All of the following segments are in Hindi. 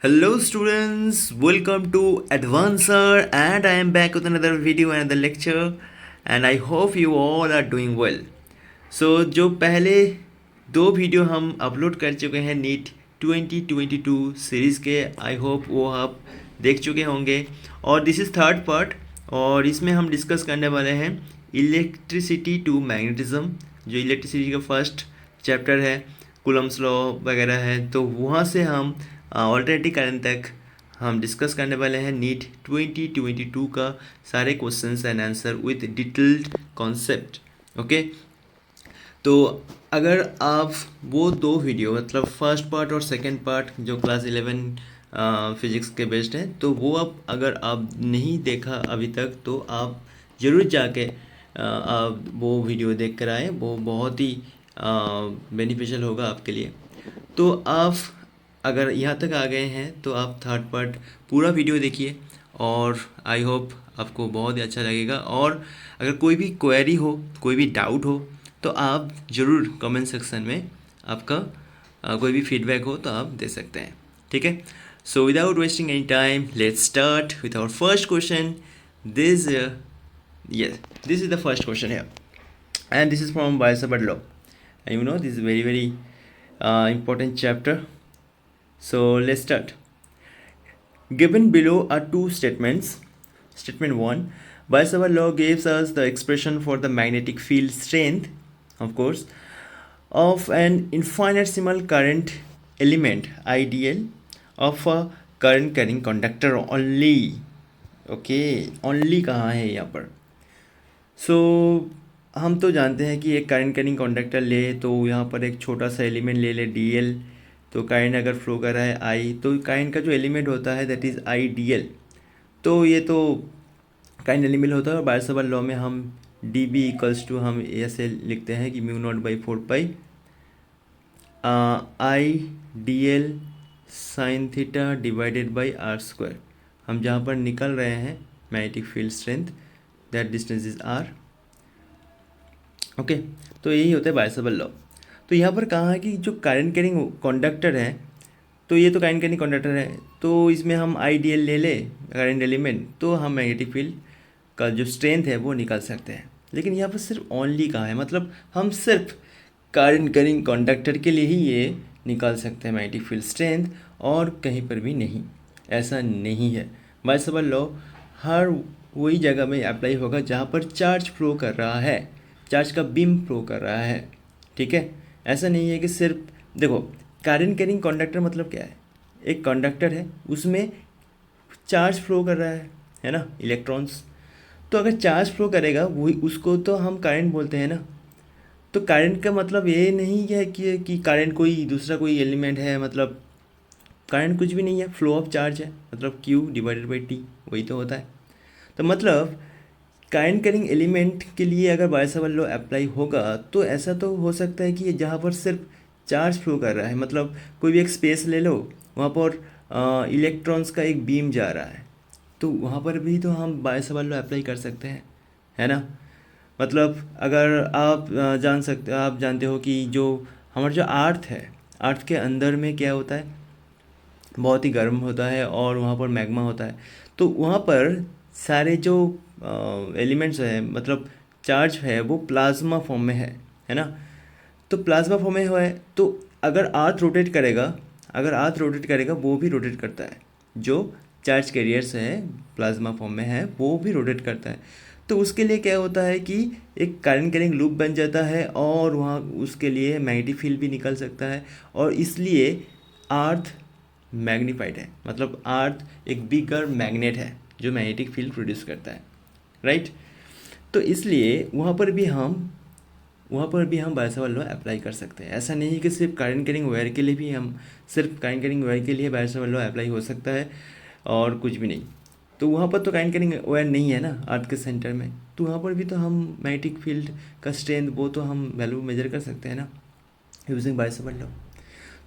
Hello students, welcome to Advancer and I am back with another video and another lecture and I hope you all are doing well. So जो पहले दो वीडियो हम अपलोड कर चुके हैं नीट 2022 सीरीज़ के, आई होप वो आप देख चुके होंगे और दिस इज़ थर्ड पार्ट और इसमें हम डिस्कस करने वाले हैं इलेक्ट्रिसिटी टू मैग्नेटिज्म। जो इलेक्ट्रिसिटी का फर्स्ट चैप्टर है, कूलम्स लॉ वगैरह है, तो वहाँ से हम ऑल्टरनेटिव करंट तक हम डिस्कस करने वाले हैं नीट 2022 का सारे questions and answer with detailed concept. Okay, तो अगर आप वो दो वीडियो मतलब फर्स्ट पार्ट और सेकंड पार्ट जो क्लास 11 फिजिक्स के बेस्ड हैं, तो वो अगर आप नहीं देखा अभी तक तो आप ज़रूर जाके आप वो वीडियो देख कर आए, वो बहुत ही बेनिफिशियल होगा आपके लिए। तो आप अगर यहाँ तक आ गए हैं तो आप थर्ड पार्ट पूरा वीडियो देखिए और आई होप आपको बहुत ही अच्छा लगेगा। और अगर कोई भी क्वेरी हो, कोई भी डाउट हो, तो आप ज़रूर कमेंट सेक्शन में आपका कोई भी फीडबैक हो तो आप दे सकते हैं। ठीक है, so without wasting any time let's start with our first question. This this is the first question here and this is from Weissenberg law and you know this is very important chapter. So let's start. Given below are two statements. Statement 1, Weissenberg law gives us the expression for the magnetic field strength, of course, of an infinitesimal current element ideal of a current carrying conductor only. Okay, only कहाँ है यहाँ पर? सो हम तो जानते हैं कि एक करंट कैरिंग कंडक्टर ले तो यहाँ पर एक छोटा सा एलिमेंट ले डी एल, तो करंट अगर फ्लो कर रहा है आई, तो करंट का जो एलिमेंट होता है that is I d L. तो ये तो करंट एलिमेंट होता है और बायसवाल लॉ में हम डी बी इक्वल्स टू हम ऐसे लिखते हैं कि mu naught by 4 pi i d l sine theta divided by r square. हम जहाँ पर निकल रहे हैं magnetic field strength, that distance is r. Okay, तो यही होता है बायसवाल लॉ। तो यहाँ पर कहा है कि जो करंट कैरिंग कंडक्टर है, तो ये तो करंट कैरिंग कंडक्टर है, तो इसमें हम आई डी एल ले ले करंट एलिमेंट, तो हम मैग्नेटिक फील्ड का जो स्ट्रेंथ है वो निकाल सकते हैं। लेकिन यहाँ पर सिर्फ ओनली कहा है, मतलब हम सिर्फ करंट कैरिंग कंडक्टर के लिए ही ये निकाल सकते हैं मैग्नेटिक फील्ड स्ट्रेंथ, और कहीं पर भी नहीं। ऐसा नहीं है। बायसवाल लॉ हर वही जगह में अप्लाई होगा जहाँ पर चार्ज फ्लो कर रहा है, चार्ज का बीम फ्लो कर रहा है। ठीक है, ऐसा नहीं है कि सिर्फ देखो करंट कैरिंग कंडक्टर मतलब क्या है? एक कंडक्टर है, उसमें चार्ज फ्लो कर रहा है ना, इलेक्ट्रॉन्स। तो अगर चार्ज फ्लो करेगा वही उसको तो हम करंट बोलते हैं ना। तो करंट का मतलब ये नहीं है कि करंट कोई दूसरा कोई एलिमेंट है, मतलब करंट कुछ भी नहीं है, फ्लो ऑफ चार्ज है, मतलब Q डिवाइडेड बाई T, वही तो होता है। तो मतलब करंट कैरिंग एलिमेंट के लिए अगर बायसवाल लॉ अप्लाई होगा तो ऐसा तो हो सकता है कि जहाँ पर सिर्फ चार्ज फ्लो कर रहा है, मतलब कोई भी एक स्पेस ले लो, वहाँ पर इलेक्ट्रॉन्स का एक बीम जा रहा है, तो वहाँ पर भी तो हम बायसवाल लॉ अप्लाई कर सकते हैं, है ना। मतलब अगर आप आप जानते हो कि जो हमारा जो अर्थ है, अर्थ के अंदर में क्या होता है, बहुत ही गर्म होता है और वहाँ पर मैग्मा होता है। तो वहाँ पर सारे जो एलिमेंट्स हैं, मतलब चार्ज है, वो प्लाज्मा फॉर्म में है ना। तो प्लाज्मा फॉर्म में है, तो अगर अर्थ रोटेट करेगा, अगर अर्थ रोटेट करेगा वो भी रोटेट करता है। जो चार्ज कैरियर्स हैं प्लाज्मा फॉर्म में है वो भी रोटेट करता है। तो उसके लिए क्या होता है कि एक करंट कैरिंग लूप बन जाता है और वहाँ उसके लिए मैग्नेटिक फील्ड भी निकल सकता है, और इसलिए अर्थ मैग्नीफाइड है, मतलब अर्थ एक बिगर मैग्नेट है जो मैग्नेटिक फील्ड प्रोड्यूस करता है, राइट। तो इसलिए वहाँ पर भी हम बायसवाल लॉ अप्लाई कर सकते हैं। ऐसा नहीं कि सिर्फ करंट कैरिंग वायर के लिए भी हम सिर्फ करंट कैरिंग वायर के लिए बायसवाल लॉ अप्लाई हो सकता है और कुछ भी नहीं। तो वहाँ पर तो करंट कैरिंग वायर नहीं है ना अर्थ के सेंटर में, तो वहाँ पर भी तो हम मैग्नेटिक फील्ड का स्ट्रेंथ वो तो हम वैल्यू मेजर कर सकते हैं ना यूजिंग बायसवाल लॉ।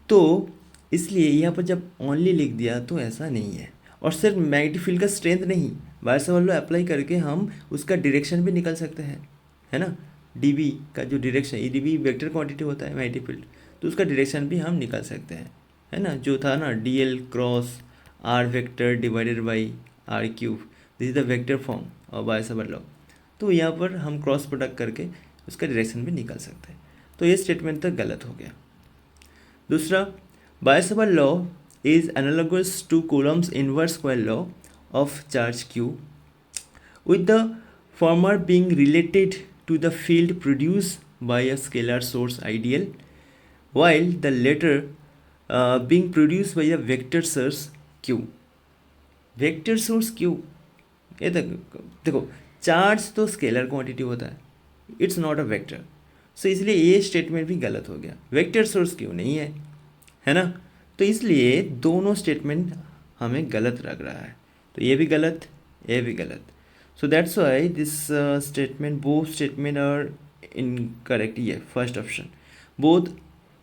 तो इसलिए यहाँ पर जब ओनली लिख दिया तो ऐसा नहीं है। और सिर्फ मैग्नेटिक फील्ड का स्ट्रेंथ नहीं, बायसवाल लॉ अप्लाई करके हम उसका डायरेक्शन भी निकल सकते हैं, है ना। डी का जो डायरेक्शन, डी वेक्टर क्वांटिटी होता है मैग्नेटिक फील्ड, तो उसका डायरेक्शन भी हम निकाल सकते हैं, है ना, जो था ना dl cross r vector divided by r cube, this is the vector form और बायसेबल लॉ। तो यहाँ पर हम क्रॉस प्रोडक्ट करके उसका डायरेक्शन भी निकाल सकते हैं। तो ये स्टेटमेंट तक गलत हो गया। दूसरा, बायसेबल law is analogous to Coulomb's inverse square law of charge q, with the former being related to the field produced by a scalar source ideal, while the latter being produced by a vector source q. Vector source q, ये देखो चार्ज तो स्केलर क्वांटिटी होता है, इट्स नॉट अ वेक्टर, सो इसलिए ये स्टेटमेंट भी गलत हो गया। वेक्टर सोर्स q नहीं है ना, तो इसलिए दोनों स्टेटमेंट हमें गलत लग रहा है। तो ये भी गलत, ये भी गलत। So that's why this statement, both statement are incorrect. Yeah, first option. Both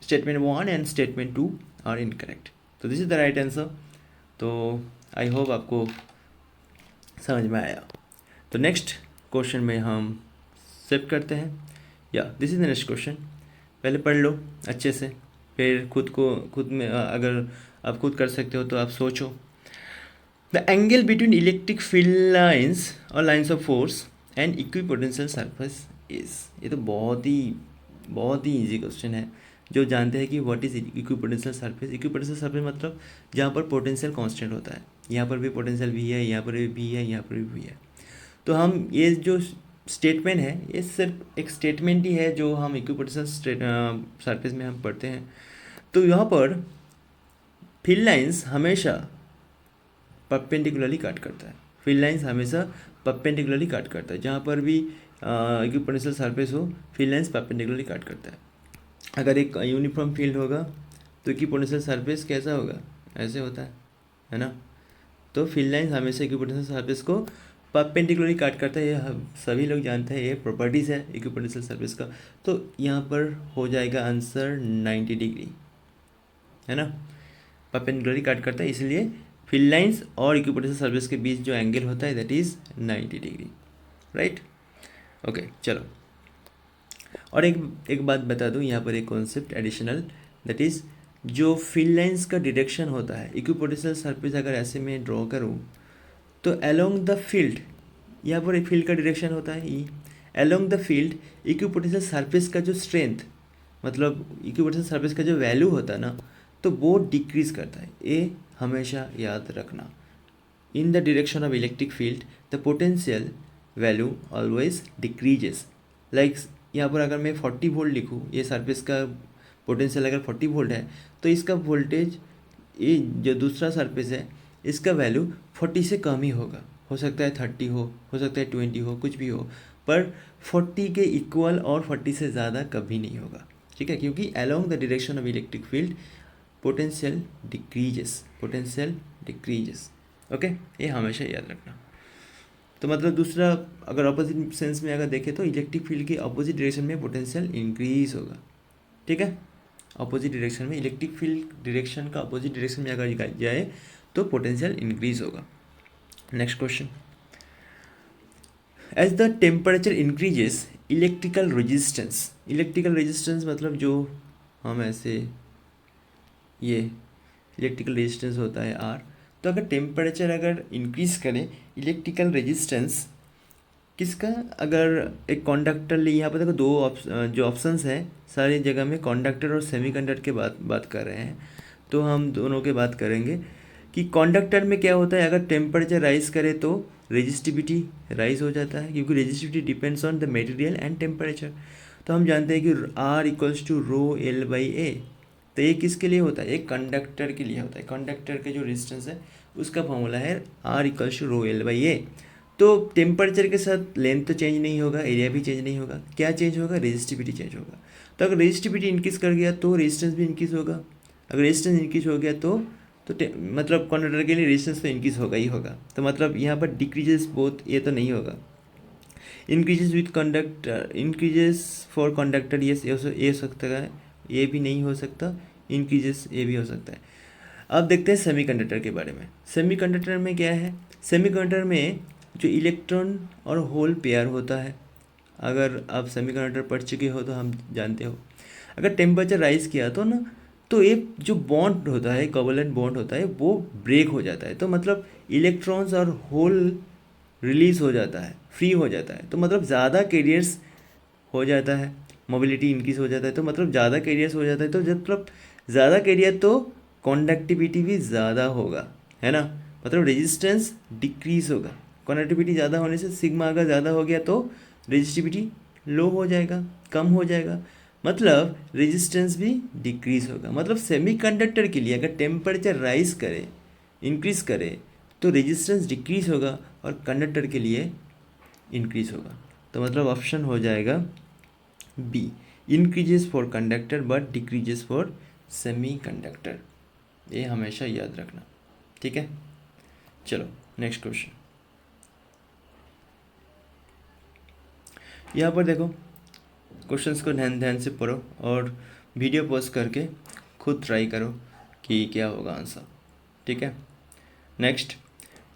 statement 1 and statement 2 are incorrect. So this is the right answer. तो I hope आपको समझ में आया। तो नेक्स्ट क्वेश्चन में हम शिफ्ट करते हैं। या this is the next question, पहले पढ़ लो अच्छे से, फिर खुद में अगर आप खुद कर सकते हो तो आप सोचो। The angle between electric field lines or lines of force and equipotential surface is, ये तो बहुत ही इजी क्वेश्चन है। जो जानते हैं कि what is equipotential surface. Equipotential surface मतलब जहाँ पर पोटेंशियल कांस्टेंट होता है, यहाँ पर भी पोटेंशियल भी है, यहाँ पर भी है, यहाँ पर भी है। तो हम ये जो स्टेटमेंट है ये सिर्फ एक स्टेटमेंट ही है जो हम इक्विपोटेंशियल सरफेस में हम पढ़ते हैं। तो यहाँ पर फील्ड लाइंस हमेशा परपेंडिकुलरली काट करता है, फील्ड लाइंस हमेशा परपेंडिकुलरली काट करता है। जहाँ पर भी इक्विपोटेंशियल सरफेस हो, फील्ड लाइंस परपेंडिकुलरली काट करता है। अगर एक यूनिफॉर्म फील्ड होगा तो इक्विपोटेंशियल सरफेस कैसा होगा, ऐसे होता है ना। तो फील्ड लाइंस हमेशा इक्विपोटेंशियल सरफेस को परपेंडिकुलरली काट करता है, ये हम सभी लोग जानते हैं, ये प्रॉपर्टीज़ है इक्विपोटेंशियल सरफेस का। तो यहाँ पर हो जाएगा आंसर 90 डिग्री, है ना, परपेंडिकुलरली काट करता है, इसलिए फील्ड लाइंस और इक्विपोटेंशियल सरफेस के बीच जो एंगल होता है that is 90 degree, right. Okay चलो, और एक बात बता दूँ यहाँ पर, एक कॉन्सेप्ट एडिशनल, दैट इज़ जो फील्ड लाइंस का डायरेक्शन होता है इक्विपोटेंशियल सरफेस अगर ऐसे में ड्रॉ करूँ तो अलोंग द फील्ड, यहाँ पर एक फील्ड का डायरेक्शन होता है E, along the field equipotential surface का जो स्ट्रेंथ, मतलब इक्विपोटेंशियल सरफेस का जो वैल्यू होता है ना, तो वो डिक्रीज करता है। ये हमेशा याद रखना। In the direction of electric field the potential value always decreases. Like यहाँ पर अगर मैं 40 वोल्ट लिखूँ, ये सरफेस का पोटेंशियल अगर 40 वोल्ट है तो इसका वोल्टेज, ये जो दूसरा सरफेस है इसका वैल्यू 40 से कम ही होगा। हो सकता है 30 हो सकता है 20 हो, कुछ भी हो, पर 40 के इक्वल और 40 से ज़्यादा कभी नहीं होगा, ठीक है, क्योंकि along the direction of electric field potential decreases. Okay, ये हमेशा याद रखना। तो मतलब दूसरा, अगर अपोजिट सेंस में अगर देखें तो इलेक्ट्रिक फील्ड की अपोजिट डायरेक्शन में पोटेंशियल इंक्रीज होगा, ठीक है। अपोजिट डायरेक्शन में, इलेक्ट्रिक फील्ड डायरेक्शन का अपोजिट डायरेक्शन में अगर जाए तो पोटेंशियल इंक्रीज होगा। Next question, as the temperature increases electrical resistance मतलब जो हम ऐसे, ये इलेक्ट्रिकल रेजिस्टेंस होता है R, तो अगर टेम्परेचर अगर इंक्रीज़ करे इलेक्ट्रिकल रेजिस्टेंस किसका, अगर एक कंडक्टर ले, यहाँ पर देखो दो जो ऑप्शंस हैं सारी जगह में कंडक्टर और सेमीकंडक्टर के बात कर रहे हैं, तो हम दोनों के बात करेंगे कि कंडक्टर में क्या होता है, अगर टेम्परेचर राइज करे तो रेजिस्टिविटी राइज हो जाता है, क्योंकि resistivity depends on the material and temperature. तो हम जानते हैं कि R इक्वल्स टू ρL/A, तो ये किसके लिए होता है, एक कंडक्टर के लिए होता है। कंडक्टर के जो रेजिस्टेंस है उसका फॉर्मूला है R इक्वल्स टू ρL/A। तो टेम्परेचर के साथ लेंथ तो चेंज नहीं होगा, एरिया भी चेंज नहीं होगा, क्या चेंज होगा, रेजिस्टिविटी चेंज होगा। तो अगर रेजिस्टिविटी इंक्रीज़ कर गया तो रेजिस्टेंस भी इंक्रीज़ होगा, अगर रेजिस्टेंस इंक्रीज़ हो गया तो मतलब कंडक्टर के लिए रेजिस्टेंस तो इंक्रीज़ होगा ही होगा। तो मतलब यहाँ पर डिक्रीजेस बोथ, ये तो नहीं होगा। Increases with conductor, increases for conductor, ये हो सकता है, ये भी नहीं हो सकता, इंक्रीजेस ये भी हो सकता है। अब देखते हैं सेमीकंडक्टर के बारे में। सेमीकंडक्टर में क्या है, सेमीकंडक्टर में जो इलेक्ट्रॉन और होल पेयर होता है, अगर आप सेमीकंडक्टर पढ़ चुके हो तो हम जानते हो, अगर टेम्परेचर राइज किया तो ना तो एक जो बॉन्ड होता है, कोवलेंट बॉन्ड होता है, वो ब्रेक हो जाता है, तो मतलब इलेक्ट्रॉन्स और होल रिलीज हो जाता है, फ्री हो जाता है, तो मतलब ज़्यादा कैरियर्स हो जाता है, मोबिलिटी इंक्रीज हो जाता है, तो मतलब ज़्यादा कैरियर्स हो जाता है, तो जब मतलब ज़्यादा कैरियर तो कॉन्डक्टिविटी भी ज़्यादा होगा, है ना, मतलब रेजिस्टेंस डिक्रीज होगा। कॉन्डक्टिविटी ज़्यादा होने से सिग्मा अगर ज़्यादा हो गया तो रेजिस्टिविटी लो हो जाएगा, कम हो जाएगा, मतलब रेजिस्टेंस भी डिक्रीज होगा। मतलब सेमीकंडक्टर के लिए अगर टेम्परेचर राइज करे, इंक्रीज करे, तो रेजिस्टेंस डिक्रीज होगा और कंडक्टर के लिए इंक्रीज होगा। तो मतलब ऑप्शन हो जाएगा B, increases for conductor but decreases for semiconductor. ये हमेशा याद रखना, ठीक है। चलो नेक्स्ट क्वेश्चन। यहाँ पर देखो, क्वेश्चंस को ध्यान ध्यान से पढ़ो और वीडियो पॉज करके खुद ट्राई करो कि क्या होगा आंसर, ठीक है। Next,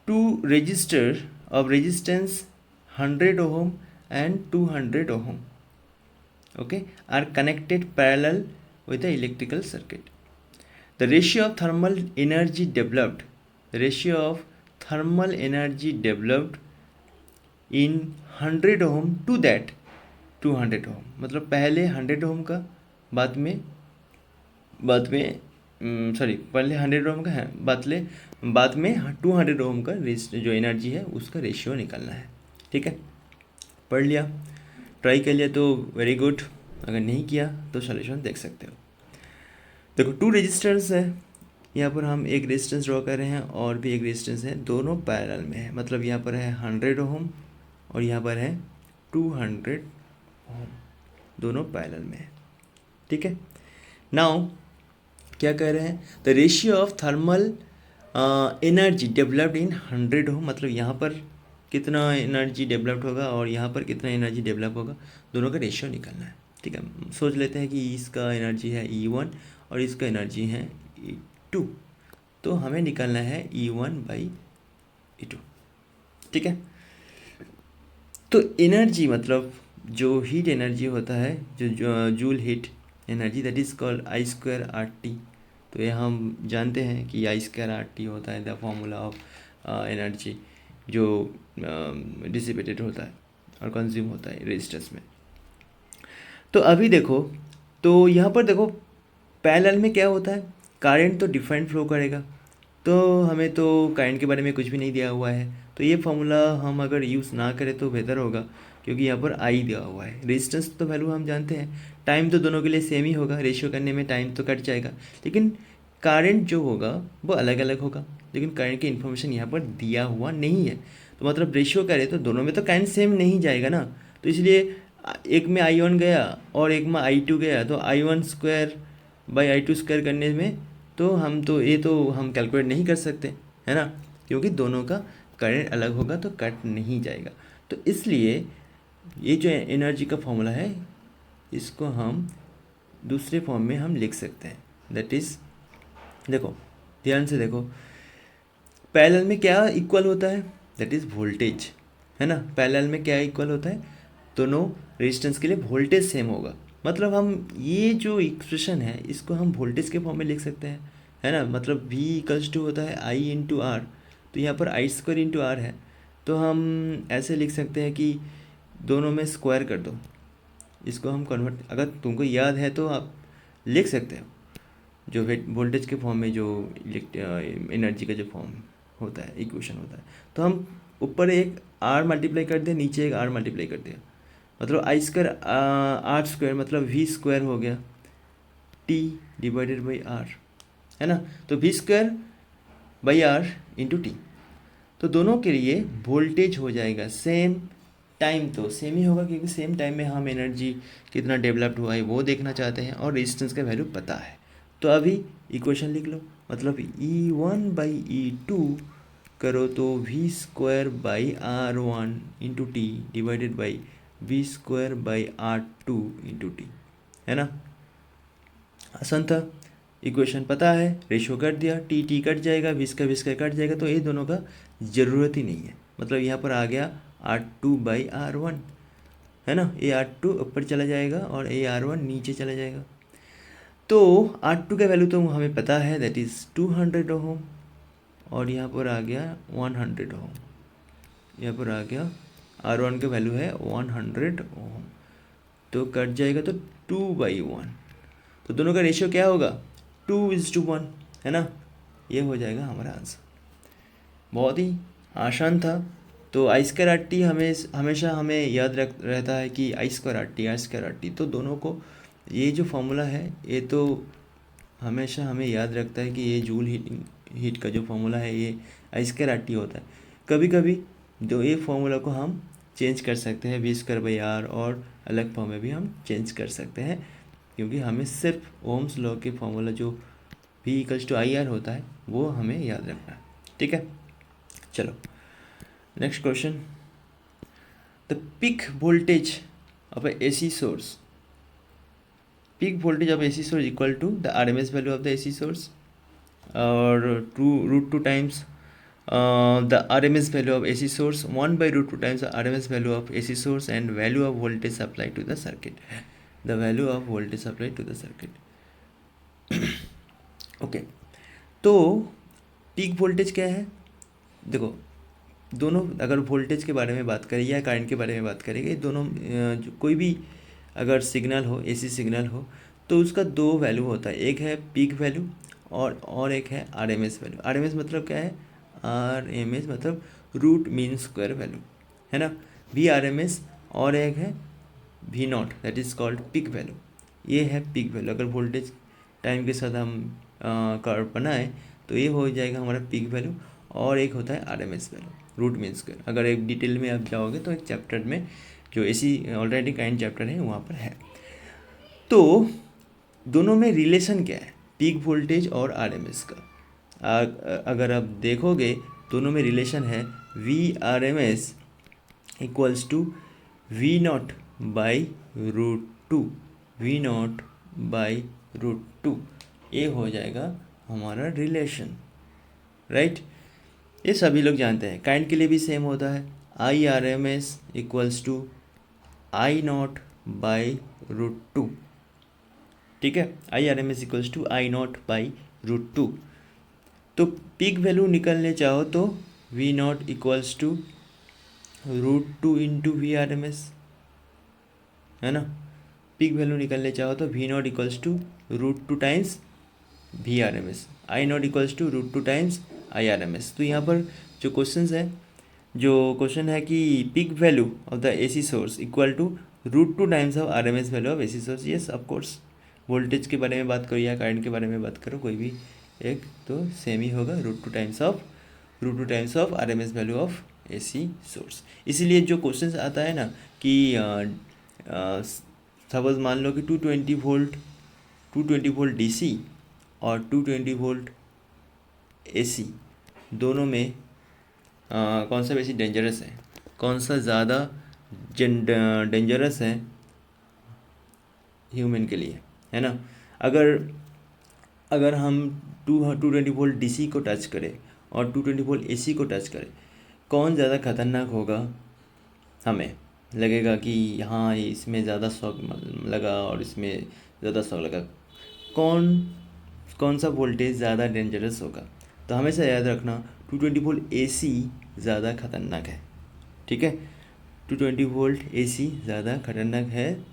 two resistor of resistance 100 ohm and 200 ohm, okay, are connected parallel with the electrical circuit. The ratio of thermal energy developed, the ratio of thermal energy developed in 100 ohm to that 200 ohm, मतलब पहले 100 ohm का, सॉरी पहले 100 ओम का है, बाद में 200 ओम का जो एनर्जी है उसका रेशियो निकालना है, ठीक है। पढ़ लिया, ट्राई कर लिया तो वेरी गुड, अगर नहीं किया तो सॉल्यूशन देख सकते हो। देखो, टू रेजिस्टेंस है, यहाँ पर हम एक रेजिस्टेंस ड्रॉ कर रहे हैं और भी एक रेजिस्टेंस है, दोनों पैरेलल में है, मतलब यहाँ पर है 100 ओम और यहाँ पर है 200 ओम, दोनों पैरेलल में है, ठीक है। नाउ क्या कह रहे हैं, the ratio of thermal energy developed in 100 ओम, मतलब यहाँ पर कितना एनर्जी डेवलप्ड होगा और यहाँ पर कितना एनर्जी डेवलप होगा, दोनों का रेशियो निकालना है, ठीक है। सोच लेते हैं कि इसका एनर्जी है E1 और इसका एनर्जी है E2, तो हमें निकालना है E1/E2, ठीक है। तो एनर्जी मतलब जो हीट एनर्जी होता है, जो joule heat energy, that is called I²RT। तो ये हम जानते हैं कि I²RT होता है द फॉर्मूला ऑफ एनर्जी जो डिसिपेटेड होता है और कंज्यूम होता है रेजिस्टेंस में। तो अभी देखो, तो यहाँ पर देखो पैरेलल में क्या होता है, करंट तो डिफरेंट फ्लो करेगा, तो हमें तो करंट के बारे में कुछ भी नहीं दिया हुआ है, तो ये फॉर्मूला हम अगर यूज़ ना करें तो बेहतर होगा, क्योंकि यहाँ पर आई दिया हुआ है। रेजिस्टेंस तो वैल्यू हम जानते हैं, टाइम तो दोनों के लिए सेम ही होगा, रेशियो करने में टाइम तो कट जाएगा, लेकिन करंट जो होगा वो अलग अलग होगा, लेकिन करंट की इन्फॉर्मेशन यहाँ पर दिया हुआ नहीं है, तो मतलब रेशियो करें तो दोनों में तो करंट सेम नहीं जाएगा ना, तो इसलिए एक में I1 गया और एक में I2 गया, तो I1² / I2² करने में तो हम कैलकुलेट नहीं कर सकते, है ना, क्योंकि दोनों का करंट अलग होगा तो कट नहीं जाएगा। तो इसलिए ये जो एनर्जी का फॉर्मूला है, इसको हम दूसरे फॉर्म में हम लिख सकते हैं, दैट इज़, देखो ध्यान से देखो, पैरेलल में क्या इक्वल होता है, दैट इज़ वोल्टेज, है ना। पैरेलल में क्या इक्वल होता है, दोनों रेजिस्टेंस के लिए वोल्टेज सेम होगा, मतलब हम ये जो एक्सप्रेशन है इसको हम वोल्टेज के फॉर्म में लिख सकते हैं, है ना। मतलब V होता है I×R, तो यहाँ पर I²×R है, तो हम ऐसे लिख सकते हैं कि दोनों में स्क्वायर कर दो, इसको हम कन्वर्ट, अगर तुमको याद है तो आप लिख सकते हो, जो वोल्टेज के फॉर्म में जो एनर्जी का जो फॉर्म होता है, इक्वेशन होता है, तो हम ऊपर एक R मल्टीप्लाई कर दिया, नीचे एक R मल्टीप्लाई कर दिया, मतलब I²R² मतलब V² हो गया T/R, है ना। तो V²/R × T, तो दोनों के लिए वोल्टेज हो जाएगा सेम, टाइम तो सेम ही होगा, क्योंकि सेम टाइम में हम एनर्जी कितना डेवलप्ड हुआ है वो देखना चाहते हैं और रेजिस्टेंस का वैल्यू पता है। तो अभी इक्वेशन लिख लो, मतलब E1/E2 करो तो V²/R1 × T divided by V²/R2 × T, है ना। आसान था, इक्वेशन पता है, रेशियो कर दिया, टी कट जाएगा, V² कट जाएगा, तो ये दोनों का ज़रूरत ही नहीं है, मतलब यहाँ पर आ गया R2/R1, है ना, ये R2 ऊपर चला जाएगा और ये R1 नीचे चला जाएगा। तो R2 का वैल्यू तो हमें पता है, दैट इज़ 200 ओम, और यहाँ पर आ गया 100 ओम, यहाँ पर आ गया R1 का वैल्यू है 100 ओम, तो कट जाएगा तो 2/1, तो दोनों का रेशियो क्या होगा 2:1, है ना, ये हो जाएगा हमारा आंसर। बहुत ही आसान था। तो I²RT हमेशा हमें याद रहता है कि I²RT, तो दोनों को ये जो फॉर्मूला है ये तो हमेशा हमें याद रखता है कि ये जूल हीट का जो फॉर्मूला है ये I²RT होता है। कभी कभी तो ये फॉर्मूला को हम चेंज कर सकते हैं V²/R, और अलग फॉर्म में भी हम चेंज कर सकते हैं, क्योंकि हमें सिर्फ ओम्स लॉ के फॉर्मूला जो V=IR होता है वो हमें याद रखना है। ठीक है, चलो next question. The peak voltage of a AC source, peak voltage of AC source equal to the RMS value of the AC source, or √2 times the RMS value of AC source, 1/√2 times the RMS value of AC source, and value of voltage supplied to the circuit, the value of voltage supplied to the circuit. Okay, तो पीक वोल्टेज क्या है? देखो, दोनों अगर वोल्टेज के बारे में बात करें या करंट के बारे में बात करेंगे, दोनों कोई भी अगर सिग्नल हो, एसी सिग्नल हो, तो उसका दो वैल्यू होता है, एक है पीक वैल्यू और एक है आरएमएस वैल्यू। आरएमएस मतलब क्या है? आरएमएस मतलब रूट मीन स्क्वायर वैल्यू, है ना, VRMS, और एक है V0, that is called peak value. ये है पीक वैल्यू। अगर वोल्टेज टाइम के साथ हम कर्व बनाए तो ये हो जाएगा हमारा पीक वैल्यू, और एक होता है RMS value, root mean square. अगर एक डिटेल में आप जाओगे तो एक चैप्टर में जो एसी ऑल्टरनेटिंग करंट चैप्टर है वहाँ पर है। तो दोनों में रिलेशन क्या है, पीक वोल्टेज और आरएमएस का? अगर आप देखोगे दोनों में रिलेशन है VRMS equals to V0/√2, V0/√2, ये हो जाएगा हमारा रिलेशन, राइट। ये सभी लोग जानते हैं। करंट के लिए भी सेम होता है, IRMS इक्वल्स टू I0/√2, ठीक है, IRMS इक्वल्स टू I0/√2। तो पीक वैल्यू निकलने चाहो तो V0 equals to √2 into VRMS, है ना। पीक वैल्यू निकलने चाहो तो V0 equals to √2 times VRMS, I0 equals to √2 times IRMS। तो यहाँ पर जो क्वेश्चन है कि peak value of the AC source equal to √2 times of RMS value of AC source. Yes, of course, voltage के बारे में बात करो या करंट के बारे में बात करो, कोई भी एक तो सेम ही होगा, √2 times of RMS value of AC source. इसीलिए जो क्वेश्चन आता है ना कि सपोज मान लो कि 220 वोल्ट DC और 220 वोल्ट AC, दोनों में कौन सा बेसी डेंजरस है, कौन सा ज़्यादा डेंजरस है ह्यूमन के लिए, है ना। अगर हम 220 वोल्ट DC को टच करें और 220 वोल्ट AC को टच करें, कौन ज़्यादा खतरनाक होगा? हमें लगेगा कि हाँ इसमें ज़्यादा शॉक लगा और इसमें ज़्यादा शॉक लगा, कौन सा वोल्टेज ज़्यादा डेंजरस होगा? तो हमेशा याद रखना 220 वोल्ट AC ज़्यादा खतरनाक है, ठीक है। 220 वोल्ट AC ज़्यादा खतरनाक है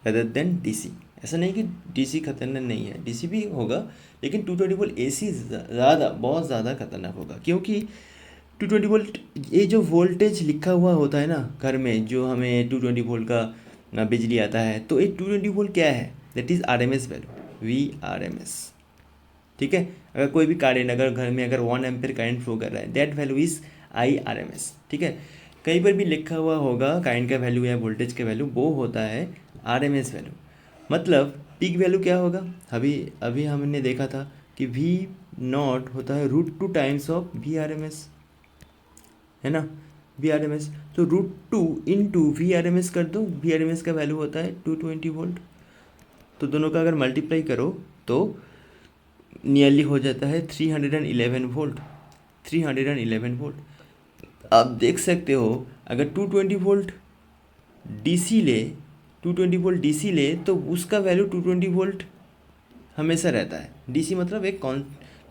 अदर देन DC। ऐसा नहीं कि DC खतरनाक नहीं है, DC भी होगा, लेकिन 220 वोल्ट AC बहुत ज़्यादा खतरनाक होगा, क्योंकि 220 वोल्ट ये जो वोल्टेज लिखा हुआ होता है ना घर में, जो हमें 220 वोल्ट का बिजली आता है, तो ये 220 वोल्ट क्या है? That is RMS value, VRMS, ठीक है। अगर कोई भी करेंट, अगर घर में अगर 1 एम्पीयर करंट फ्लो कर रहा है, दैट वैल्यू इज़ IRMS, ठीक है। कहीं पर भी लिखा हुआ होगा करंट का वैल्यू या वोल्टेज का वैल्यू, वो होता है RMS वैल्यू। मतलब पीक वैल्यू क्या होगा? अभी हमने देखा था कि V0 होता है √2 टाइम्स ऑफ VRMS, है ना, VRMS। तो √2 इंटू VRMS कर दो, VRMS का वैल्यू होता है 220 वोल्ट। तो दोनों का अगर मल्टीप्लाई करो तो नियरली हो जाता है 311 वोल्ट, 311 वोल्ट। आप देख सकते हो अगर 220 वोल्ट DC ले, 220 वोल्ट DC ले तो उसका वैल्यू 220 वोल्ट हमेशा रहता है। डीसी मतलब एक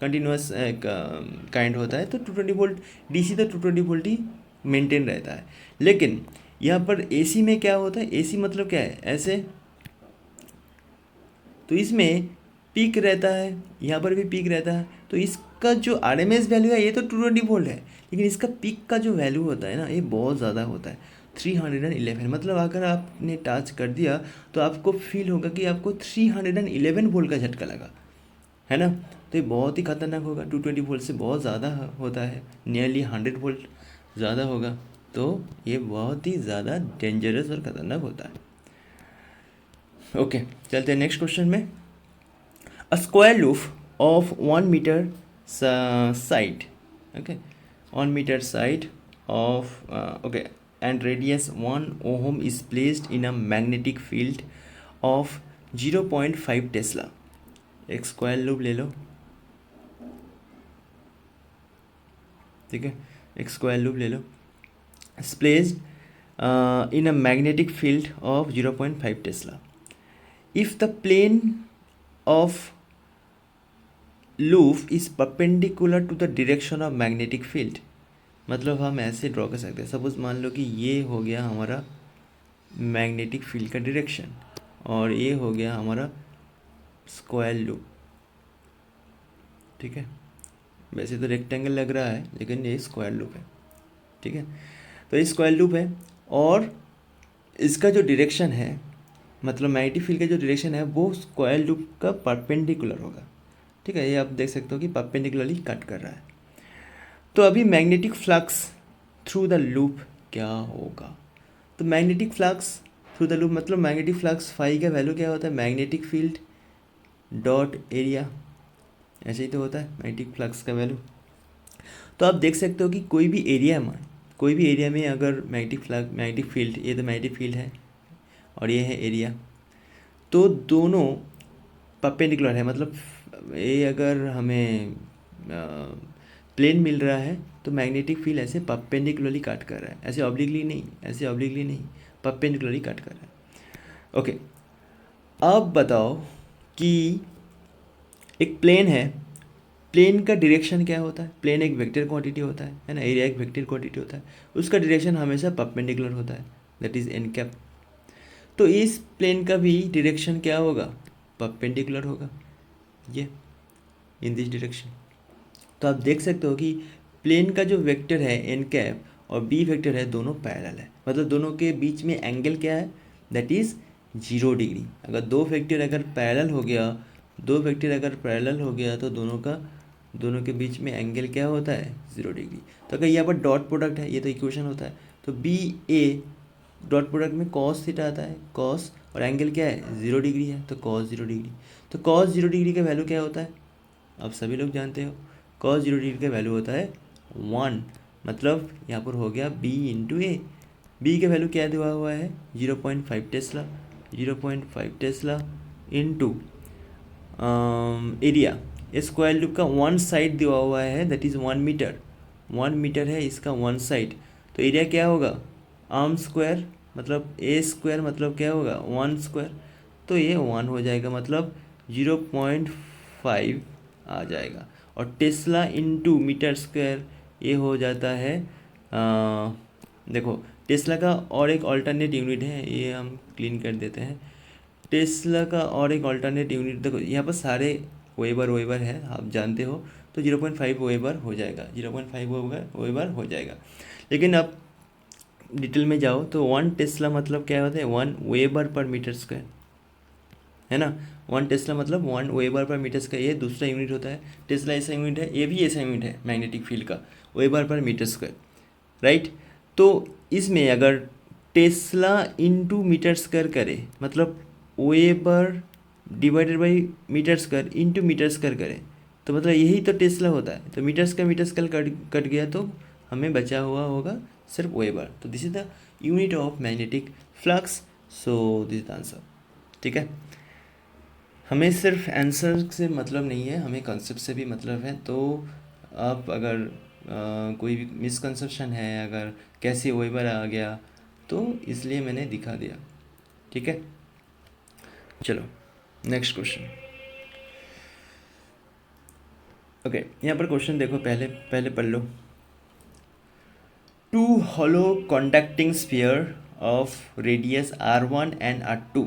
कंटिन्यूस काइंड होता है, तो 220 वोल्ट डीसी तो 220 वोल्ट ही मेंटेन रहता है। लेकिन यहाँ पर एसी में क्या होता है, एसी मतलब क्या है, ऐसे, तो इसमें पीक रहता है, यहाँ पर भी पीक रहता है। तो इसका जो आरएमएस वैल्यू है ये तो 220 वोल्ट है, लेकिन इसका पीक का जो वैल्यू होता है ना, ये बहुत ज़्यादा होता है, 311। मतलब अगर आपने टच कर दिया तो आपको फील होगा कि आपको 311 वोल्ट का झटका लगा, है ना। तो ये बहुत ही खतरनाक होगा, 220 वोल्ट से बहुत ज़्यादा होता है, नियरली 100 वोल्ट ज़्यादा होगा। तो ये बहुत ही ज़्यादा डेंजरस और ख़तरनाक होता है। ओके, चलते हैं नेक्स्ट क्वेश्चन में। A square loop of 1 meter side, okay, 1 meter side of okay, and radius 1 ohm is placed in a magnetic field of 0.5 tesla. एक स्क्वायर लूप ले लो, ठीक है, एक स्क्वायर लूप ले लो, is placed in a magnetic field of 0.5 tesla. If the plane of loop is perpendicular to the direction of magnetic field. मतलब हम ऐसे ड्रॉ कर सकते हैं, सपोज मान लो कि ये हो गया हमारा मैग्नेटिक फील्ड का डायरेक्शन और ये हो गया हमारा स्क्वायर लूप, ठीक है। वैसे तो रेक्टेंगल लग रहा है लेकिन ये स्क्वायर लूप है, ठीक है। तो ये स्क्वायर लूप है और इसका जो डायरेक्शन है, मतलब मैग्नेटिक फील्ड का जो डायरेक्शन है वो स्क्वायर लूप का परपेंडिकुलर होगा, ठीक है। ये आप देख सकते हो कि परपेंडिकुलरली कट कर रहा है। तो अभी magnetic flux through the loop क्या होगा, तो magnetic flux through the loop मतलब मैग्नेटिक फ्लक्स फाई का वैल्यू क्या होता है, मैग्नेटिक फील्ड डॉट एरिया, ऐसे ही तो होता है मैग्नेटिक फ्लक्स का वैल्यू। तो आप देख सकते हो कि कोई भी एरिया में अगर मैग्नेटिक फील्ड, ये तो मैग्नेटिक फील्ड है और ये है एरिया, तो दोनों परपेंडिकुलर है। मतलब ये अगर हमें प्लेन मिल रहा है तो मैग्नेटिक फील्ड ऐसे परपेंडिकुलरली काट कर रहा है, ऐसे ऑब्लिकली नहीं, परपेंडिकुलरली काट कर रहा है। ओके, अब बताओ कि एक प्लेन है, प्लेन का डायरेक्शन क्या होता है, प्लेन एक वेक्टर क्वांटिटी होता है ना, एरिया एक वेक्टर क्वांटिटी होता है, उसका डायरेक्शन हमेशा परपेंडिकुलर होता है, दैट इज एन कैप। तो इस प्लेन का भी डायरेक्शन क्या होगा, परपेंडिकुलर होगा, ये इन दिस डायरेक्शन। तो आप देख सकते हो कि प्लेन का जो वेक्टर है एन कैप और बी वेक्टर है, दोनों पैरेलल है, मतलब दोनों के बीच में एंगल क्या है, दैट इज़ 0 डिग्री। अगर दो वेक्टर अगर पैरेलल हो गया तो दोनों के बीच में एंगल क्या होता है, 0 डिग्री। तो अगर यहाँ पर डॉट प्रोडक्ट है, ये तो इक्वेशन होता है, तो बी ए डॉट प्रोडक्ट में कॉस थीटा आता है, कॉस और एंगल क्या है, 0 डिग्री है, तो कॉस 0 डिग्री। तो कॉस 0 डिग्री का वैल्यू क्या होता है, आप सभी लोग जानते हो, कॉस 0 डिग्री का वैल्यू होता है 1। मतलब यहाँ पर हो गया बी इंटू ए, बी का वैल्यू क्या दिया हुआ है, 0.5 Tesla, 0.5 Tesla into area, square loop का वन साइड दिया हुआ है, दैट इज़ 1 मीटर है इसका वन साइड। तो एरिया क्या होगा, आर्म स्क्वायर, मतलब ए स्क्वायर मतलब क्या होगा, 1 स्क्वायर। तो ये 1 हो जाएगा, मतलब 0.5 आ जाएगा। और टेस्ला इंटू मीटर स्क्वायर ये हो जाता है देखो टेस्ला का और एक अल्टरनेट यूनिट है, ये हम क्लीन कर देते हैं। टेस्ला का और एक अल्टरनेट यूनिट देखो, यहाँ पर सारे वेबर है, आप जानते हो, तो 0.5 वेबर हो जाएगा, 0.5 वेबर हो जाएगा। लेकिन अब डिटेल में जाओ तो 1 टेस्ला मतलब क्या होता है, 1 वेबर पर मीटर स्क्वायर, है ना। 1 टेस्ला मतलब 1 वेबर पर मीटर स्क्वायर, ये दूसरा यूनिट होता है। टेस्ला ऐसा यूनिट है, ये भी ऐसा यूनिट है मैग्नेटिक फील्ड का, वेबर पर मीटर स्क्वायर, राइट। तो इसमें अगर टेस्ला इंटू मीटर स्क्वायर करे, मतलब weber divided by metre square into metre square करें, तो मतलब यही तो टेस्ला होता है। तो मीटर स्क्वायर कट गया तो हमें बचा हुआ होगा सिर्फ वेबर। तो this is the unit of magnetic flux, so this is the answer, ठीक है। हमें सिर्फ आंसर से मतलब नहीं है, हमें कॉन्सेप्ट से भी मतलब है। तो आप अगर कोई भी मिसकंसेप्शन है, अगर कैसे वेबर आ गया, तो इसलिए मैंने दिखा दिया, ठीक है। चलो नेक्स्ट क्वेश्चन। ओके, यहाँ पर क्वेश्चन देखो, पहले पहले पढ़ लो। Two hollow conducting sphere of radius r1 and r2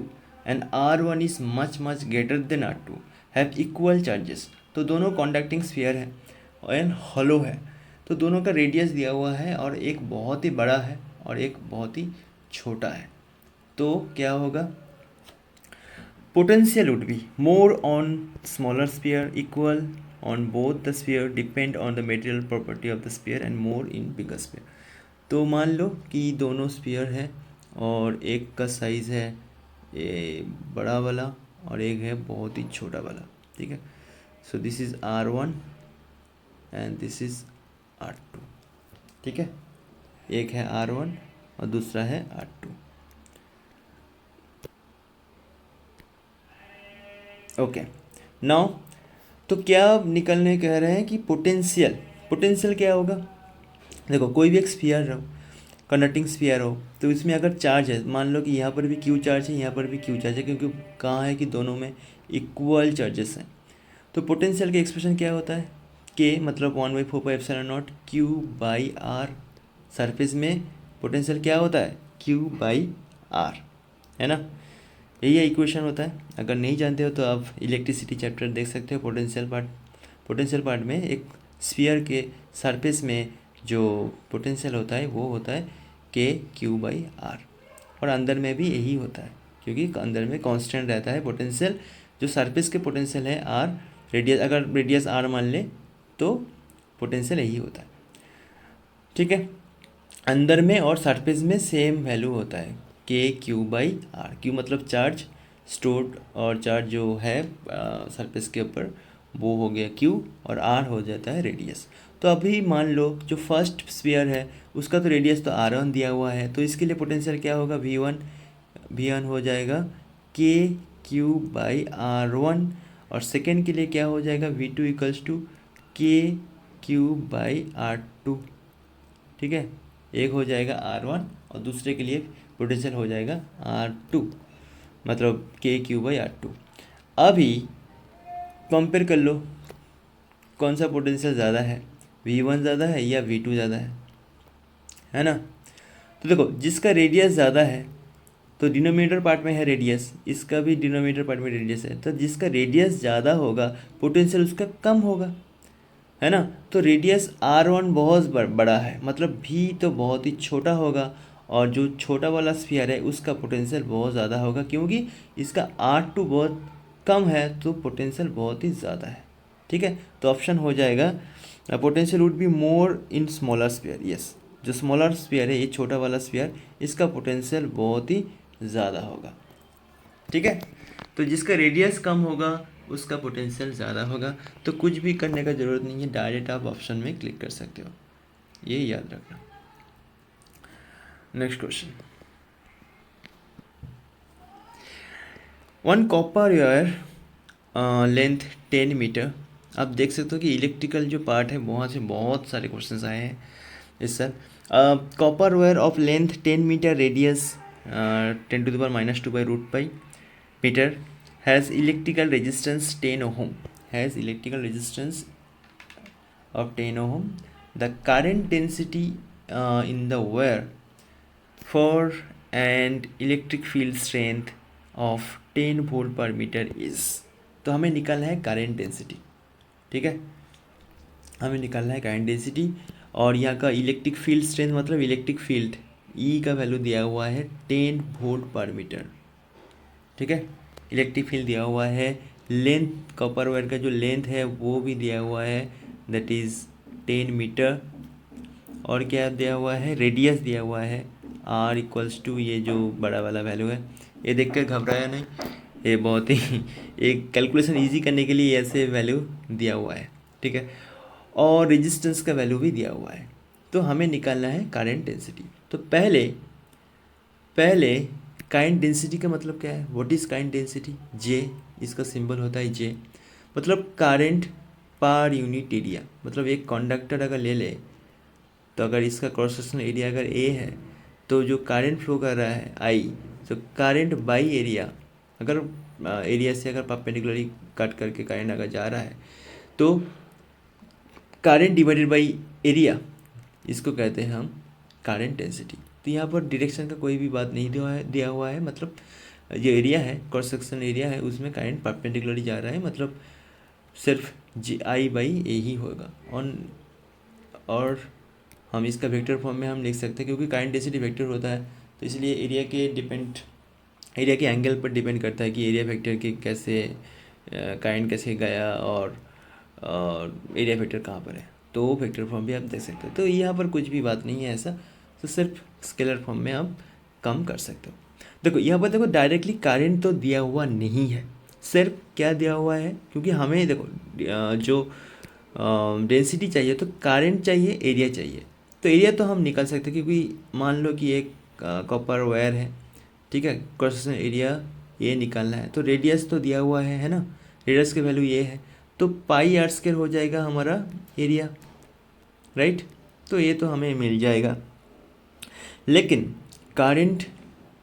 and r1 is much greater than r2 have equal charges। तो दोनों conducting sphere है और hollow है, तो दोनों का रेडियस दिया हुआ है और एक बहुत ही बड़ा है और एक बहुत ही छोटा है। तो क्या होगा, potential would be more on smaller sphere, equal on both the sphere, depend on the material property of the sphere and more in bigger sphere। तो मान लो कि दोनों स्फीयर है और एक का साइज़ है ये बड़ा वाला और एक है बहुत ही छोटा वाला, ठीक है। So this is R1 and this is R2, ठीक है। एक है R1 और दूसरा है R2। ओके, नाउ तो क्या निकलने कह रहे हैं कि पोटेंशियल क्या होगा। देखो, कोई भी एक स्फीयर हो, कंडक्टिंग स्फीयर हो, तो इसमें अगर चार्ज है, मान लो कि यहाँ पर भी क्यू चार्ज है, यहाँ पर भी क्यू चार्ज है, क्योंकि कहाँ है कि दोनों में इक्वल चार्जेस हैं। तो पोटेंशियल का एक्सप्रेशन क्या होता है, के मतलब 1/4πε0 क्यू बाई आर। सरफेस में पोटेंशियल क्या होता है, क्यू बाई आर, है ना। यही इक्वेशन होता है। अगर नहीं जानते हो तो आप इलेक्ट्रिसिटी चैप्टर देख सकते हो। पोटेंशियल पार्ट में एक स्फीयर के सरफेस में जो पोटेंशियल होता है वो होता है के क्यू बाई आर, और अंदर में भी यही होता है, क्योंकि अंदर में कांस्टेंट रहता है पोटेंशियल। जो सरफेस के पोटेंशियल है आर, रेडियस अगर रेडियस आर मान ले तो पोटेंशियल यही होता है, ठीक है। अंदर में और सरफेस में सेम वैल्यू होता है, के क्यू बाई आर। क्यू मतलब चार्ज स्टोर्ड, और चार्ज जो है सरफेस के ऊपर वो हो गया क्यू, और आर हो जाता है रेडियस। तो अभी मान लो जो फर्स्ट स्फीयर है उसका तो रेडियस तो R1 दिया हुआ है, तो इसके लिए पोटेंशियल क्या होगा, V1 हो जाएगा के क्यू बाई R1, और सेकेंड के लिए क्या हो जाएगा, V2 इक्वल्स टू के क्यू बाई R2, ठीक है। एक हो जाएगा R1 और दूसरे के लिए पोटेंशियल हो जाएगा R2, मतलब के क्यू बाई R2। अभी कंपेयर कर लो कौन सा पोटेंशियल ज़्यादा है, V1 ज़्यादा है या V2 ज़्यादा है ना। तो देखो, जिसका रेडियस ज़्यादा है तो डिनोमिनेटर पार्ट में है रेडियस, इसका भी डिनोमिनेटर पार्ट में रेडियस है, तो जिसका रेडियस ज़्यादा होगा पोटेंशियल उसका कम होगा, है ना। तो रेडियस R1 बहुत बड़ा है, मतलब V तो बहुत ही छोटा होगा, और जो छोटा वाला स्फीयर है उसका पोटेंशियल बहुत ज़्यादा होगा, क्योंकि इसका R2 बहुत कम है तो पोटेंशियल बहुत ही ज़्यादा है, ठीक है। तो ऑप्शन हो जाएगा potential would be more in smaller sphere. Yes, जो स्मॉलर स्फीयर है, ये छोटा वाला स्फीयर, इसका पोटेंशियल बहुत ही ज़्यादा होगा, ठीक है। तो जिसका रेडियस कम होगा उसका पोटेंशियल ज़्यादा होगा। तो कुछ भी करने का ज़रूरत नहीं है, डायरेक्ट आप ऑप्शन में क्लिक कर सकते हो, ये याद रखना। Next question, one copper wire length 10 metre. आप देख सकते हो कि इलेक्ट्रिकल जो पार्ट है वहाँ से बहुत सारे क्वेश्चंस आए हैं इस sir. Copper wire of length 10 metre, radius 10⁻⁻² metre, has electrical resistance 10 ohm, has electrical resistance of 10 ohm. The current density in the wire for an electric field strength of 10 volt per meter is। तो हमें निकालना है करंट डेंसिटी, ठीक है। हमें निकालना है करंट डेंसिटी, और यहाँ का इलेक्ट्रिक फील्ड स्ट्रेंथ मतलब इलेक्ट्रिक फील्ड ई का वैल्यू दिया हुआ है 10 वोल्ट पर मीटर, ठीक है। इलेक्ट्रिक फील्ड दिया हुआ है, लेंथ कॉपर वायर का जो लेंथ है वो भी दिया हुआ है, दैट इज़ 10 मीटर, और क्या दिया हुआ है, रेडियस दिया हुआ है R इक्वल्स टू ये जो बड़ा वाला वैल्यू है। ये देखकर घबराया नहीं, ये बहुत ही एक कैलकुलेशन इजी करने के लिए ऐसे वैल्यू दिया हुआ है, ठीक है। और रेजिस्टेंस का वैल्यू भी दिया हुआ है। तो हमें निकालना है करंट डेंसिटी। तो पहले करंट डेंसिटी का मतलब क्या है, व्हाट इज़ करंट डेंसिटी, जे, इसका सिंबल होता है जे, मतलब करंट पर यूनिट एरिया। मतलब एक कंडक्टर अगर ले ले तो अगर इसका क्रॉस सेक्शनल एरिया अगर ए है तो जो करंट फ्लो कर रहा है आई, तो करंट बाई एरिया, अगर एरिया से अगर परपेंडिकुलरली कट करके करंट अगर जा रहा है तो करेंट डिवाइडेड बाई एरिया, इसको कहते हैं हम करेंट डेंसिटी। तो यहाँ पर डायरेक्शन का कोई भी बात नहीं दिया हुआ है, मतलब जो एरिया है, क्रॉस सेक्शन एरिया है, उसमें करंट परपेंडिकुलरली जा रहा है, मतलब सिर्फ GI/A ही होगा ऑन। और हम इसका वेक्टर फॉर्म में हम लिख सकते हैं, क्योंकि करंट डेंसिटी वेक्टर होता है, तो इसलिए एरिया के एंगल पर डिपेंड करता है कि एरिया वेक्टर के कैसे करंट कैसे गया, और एरिया वेक्टर कहाँ पर है, तो वो वेक्टर फॉर्म भी आप देख सकते हो। तो यहाँ पर कुछ भी बात नहीं है ऐसा, तो सिर्फ स्केलर फॉर्म में आप कम कर सकते हो। देखो यहाँ पर देखो डायरेक्टली करंट तो दिया हुआ नहीं है, सिर्फ क्या दिया हुआ है, क्योंकि हमें देखो जो डेंसिटी चाहिए तो करंट चाहिए, एरिया चाहिए। तो एरिया तो हम निकाल सकते हैं, क्योंकि मान लो कि एक कॉपर वायर है, ठीक है, क्रॉस सेक्शन एरिया ये निकालना है, तो रेडियस तो दिया हुआ है ना, रेडियस की वैल्यू ये है, तो πr² हो जाएगा हमारा एरिया, राइट। तो ये तो हमें मिल जाएगा, लेकिन करंट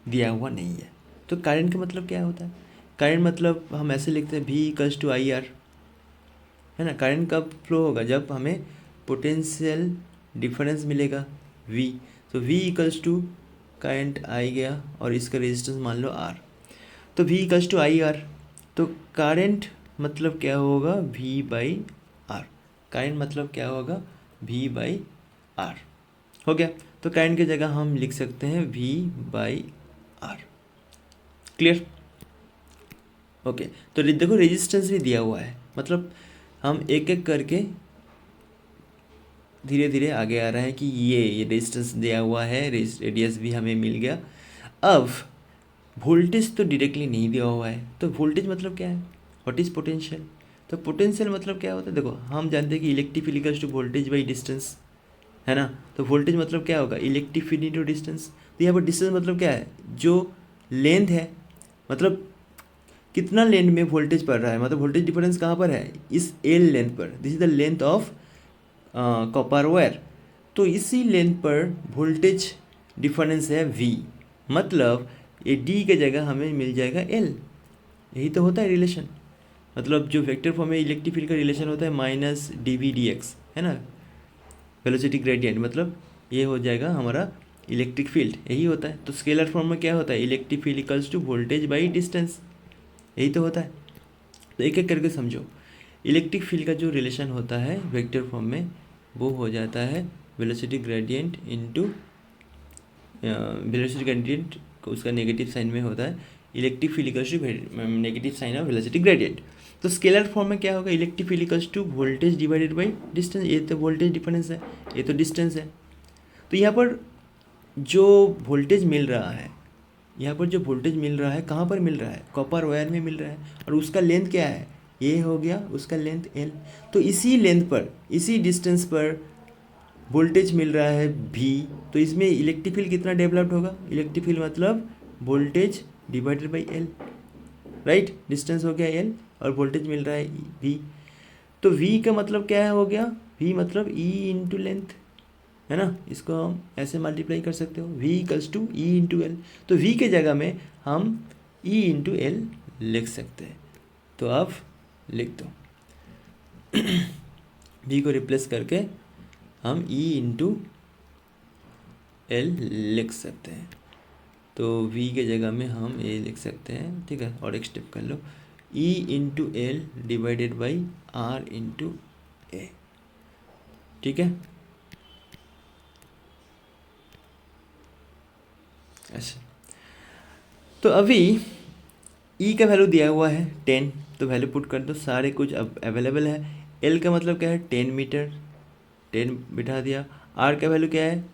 दिया हुआ नहीं है। तो करंट का मतलब क्या होता है? करंट मतलब हम ऐसे लिखते हैं V=IR, है ना। करंट कब फ्लो होगा? जब हमें पोटेंशियल डिफरेंस मिलेगा V। तो V= करंट आई गया और इसका रेजिस्टेंस मान लो R, तो V=IR। तो करंट मतलब क्या होगा? V/R। करंट मतलब क्या होगा? V/R हो गया। तो करंट की जगह हम लिख सकते हैं V/R। क्लियर? ओके। तो देखो रेजिस्टेंस भी दिया हुआ है, मतलब हम एक एक करके धीरे धीरे आगे आ रहा है कि ये रेजिस्टेंस दिया हुआ है, रेडियस भी हमें मिल गया। अब वोल्टेज तो डायरेक्टली नहीं दिया हुआ है, तो वोल्टेज मतलब क्या है? What is potential? तो पोटेंशियल मतलब क्या होता है? देखो हम जानते हैं कि electric field equals to voltage by distance, है ना। तो वोल्टेज मतलब क्या होगा? Electric field into distance. तो यहाँ पर डिस्टेंस मतलब क्या है? जो लेंथ है, मतलब कितना लेंथ में वोल्टेज पड़ रहा है, मतलब वोल्टेज डिफरेंस कहाँ पर है? इस एल लेंथ पर। This is the length of copper wire. तो इसी लेंथ पर वोल्टेज डिफरेंस है V, मतलब ये D के जगह हमें मिल जाएगा L। यही तो होता है रिलेशन, मतलब जो वेक्टर फॉर्म में इलेक्ट्रिक फील्ड का रिलेशन होता है -dV/dx, है ना, वेलोसिटी ग्रेडियंट, मतलब ये हो जाएगा हमारा इलेक्ट्रिक फील्ड, यही होता है। तो स्केलर फॉर्म में क्या होता है? Electric field equals to voltage by distance, यही तो होता है। तो एक एक करके समझो। इलेक्ट्रिक फील्ड का जो रिलेशन होता है वेक्टर फॉर्म में, वो हो जाता है velocity gradient into velocity gradient, उसका नेगेटिव साइन में होता है electric field equals to negative sign of velocity gradient. तो स्केलर फॉर्म में क्या होगा? Electric field equals to voltage divided by distance. ये तो वोल्टेज डिफरेंस है, ये तो डिस्टेंस है। तो यहाँ पर जो वोल्टेज मिल रहा है, यहाँ पर जो वोल्टेज मिल रहा है कहाँ पर मिल रहा है? कॉपर वायर में मिल रहा है, और उसका लेंथ क्या है? ये हो गया उसका लेंथ L। तो इसी लेंथ पर, इसी डिस्टेंस पर वोल्टेज मिल रहा है V। तो इसमें इलेक्ट्रिक फील्ड कितना डेवलप्ड होगा? इलेक्ट्रिक फील्ड मतलब voltage divided by L, right. Distance हो गया L और वोल्टेज मिल रहा है V। तो V का मतलब क्या हो गया? V मतलब E इंटू लेंथ, है ना। इसको हम ऐसे मल्टीप्लाई कर सकते हो, V=E/L। तो V के जगह में हम E/L लिख सकते हैं। तो आप लिख दो V को रिप्लेस करके हम E/L लिख सकते हैं। तो V के जगह में हम ये लिख सकते हैं, ठीक है। और एक स्टेप कर लो, E/L डिवाइडेड बाई R/A, ठीक है। अच्छा, तो अभी E का वैल्यू दिया हुआ है 10, तो वैल्यू पुट कर दो, सारे कुछ अब अवेलेबल है। L का मतलब क्या है? 10 मीटर, 10 बिठा दिया। R का वैल्यू क्या है?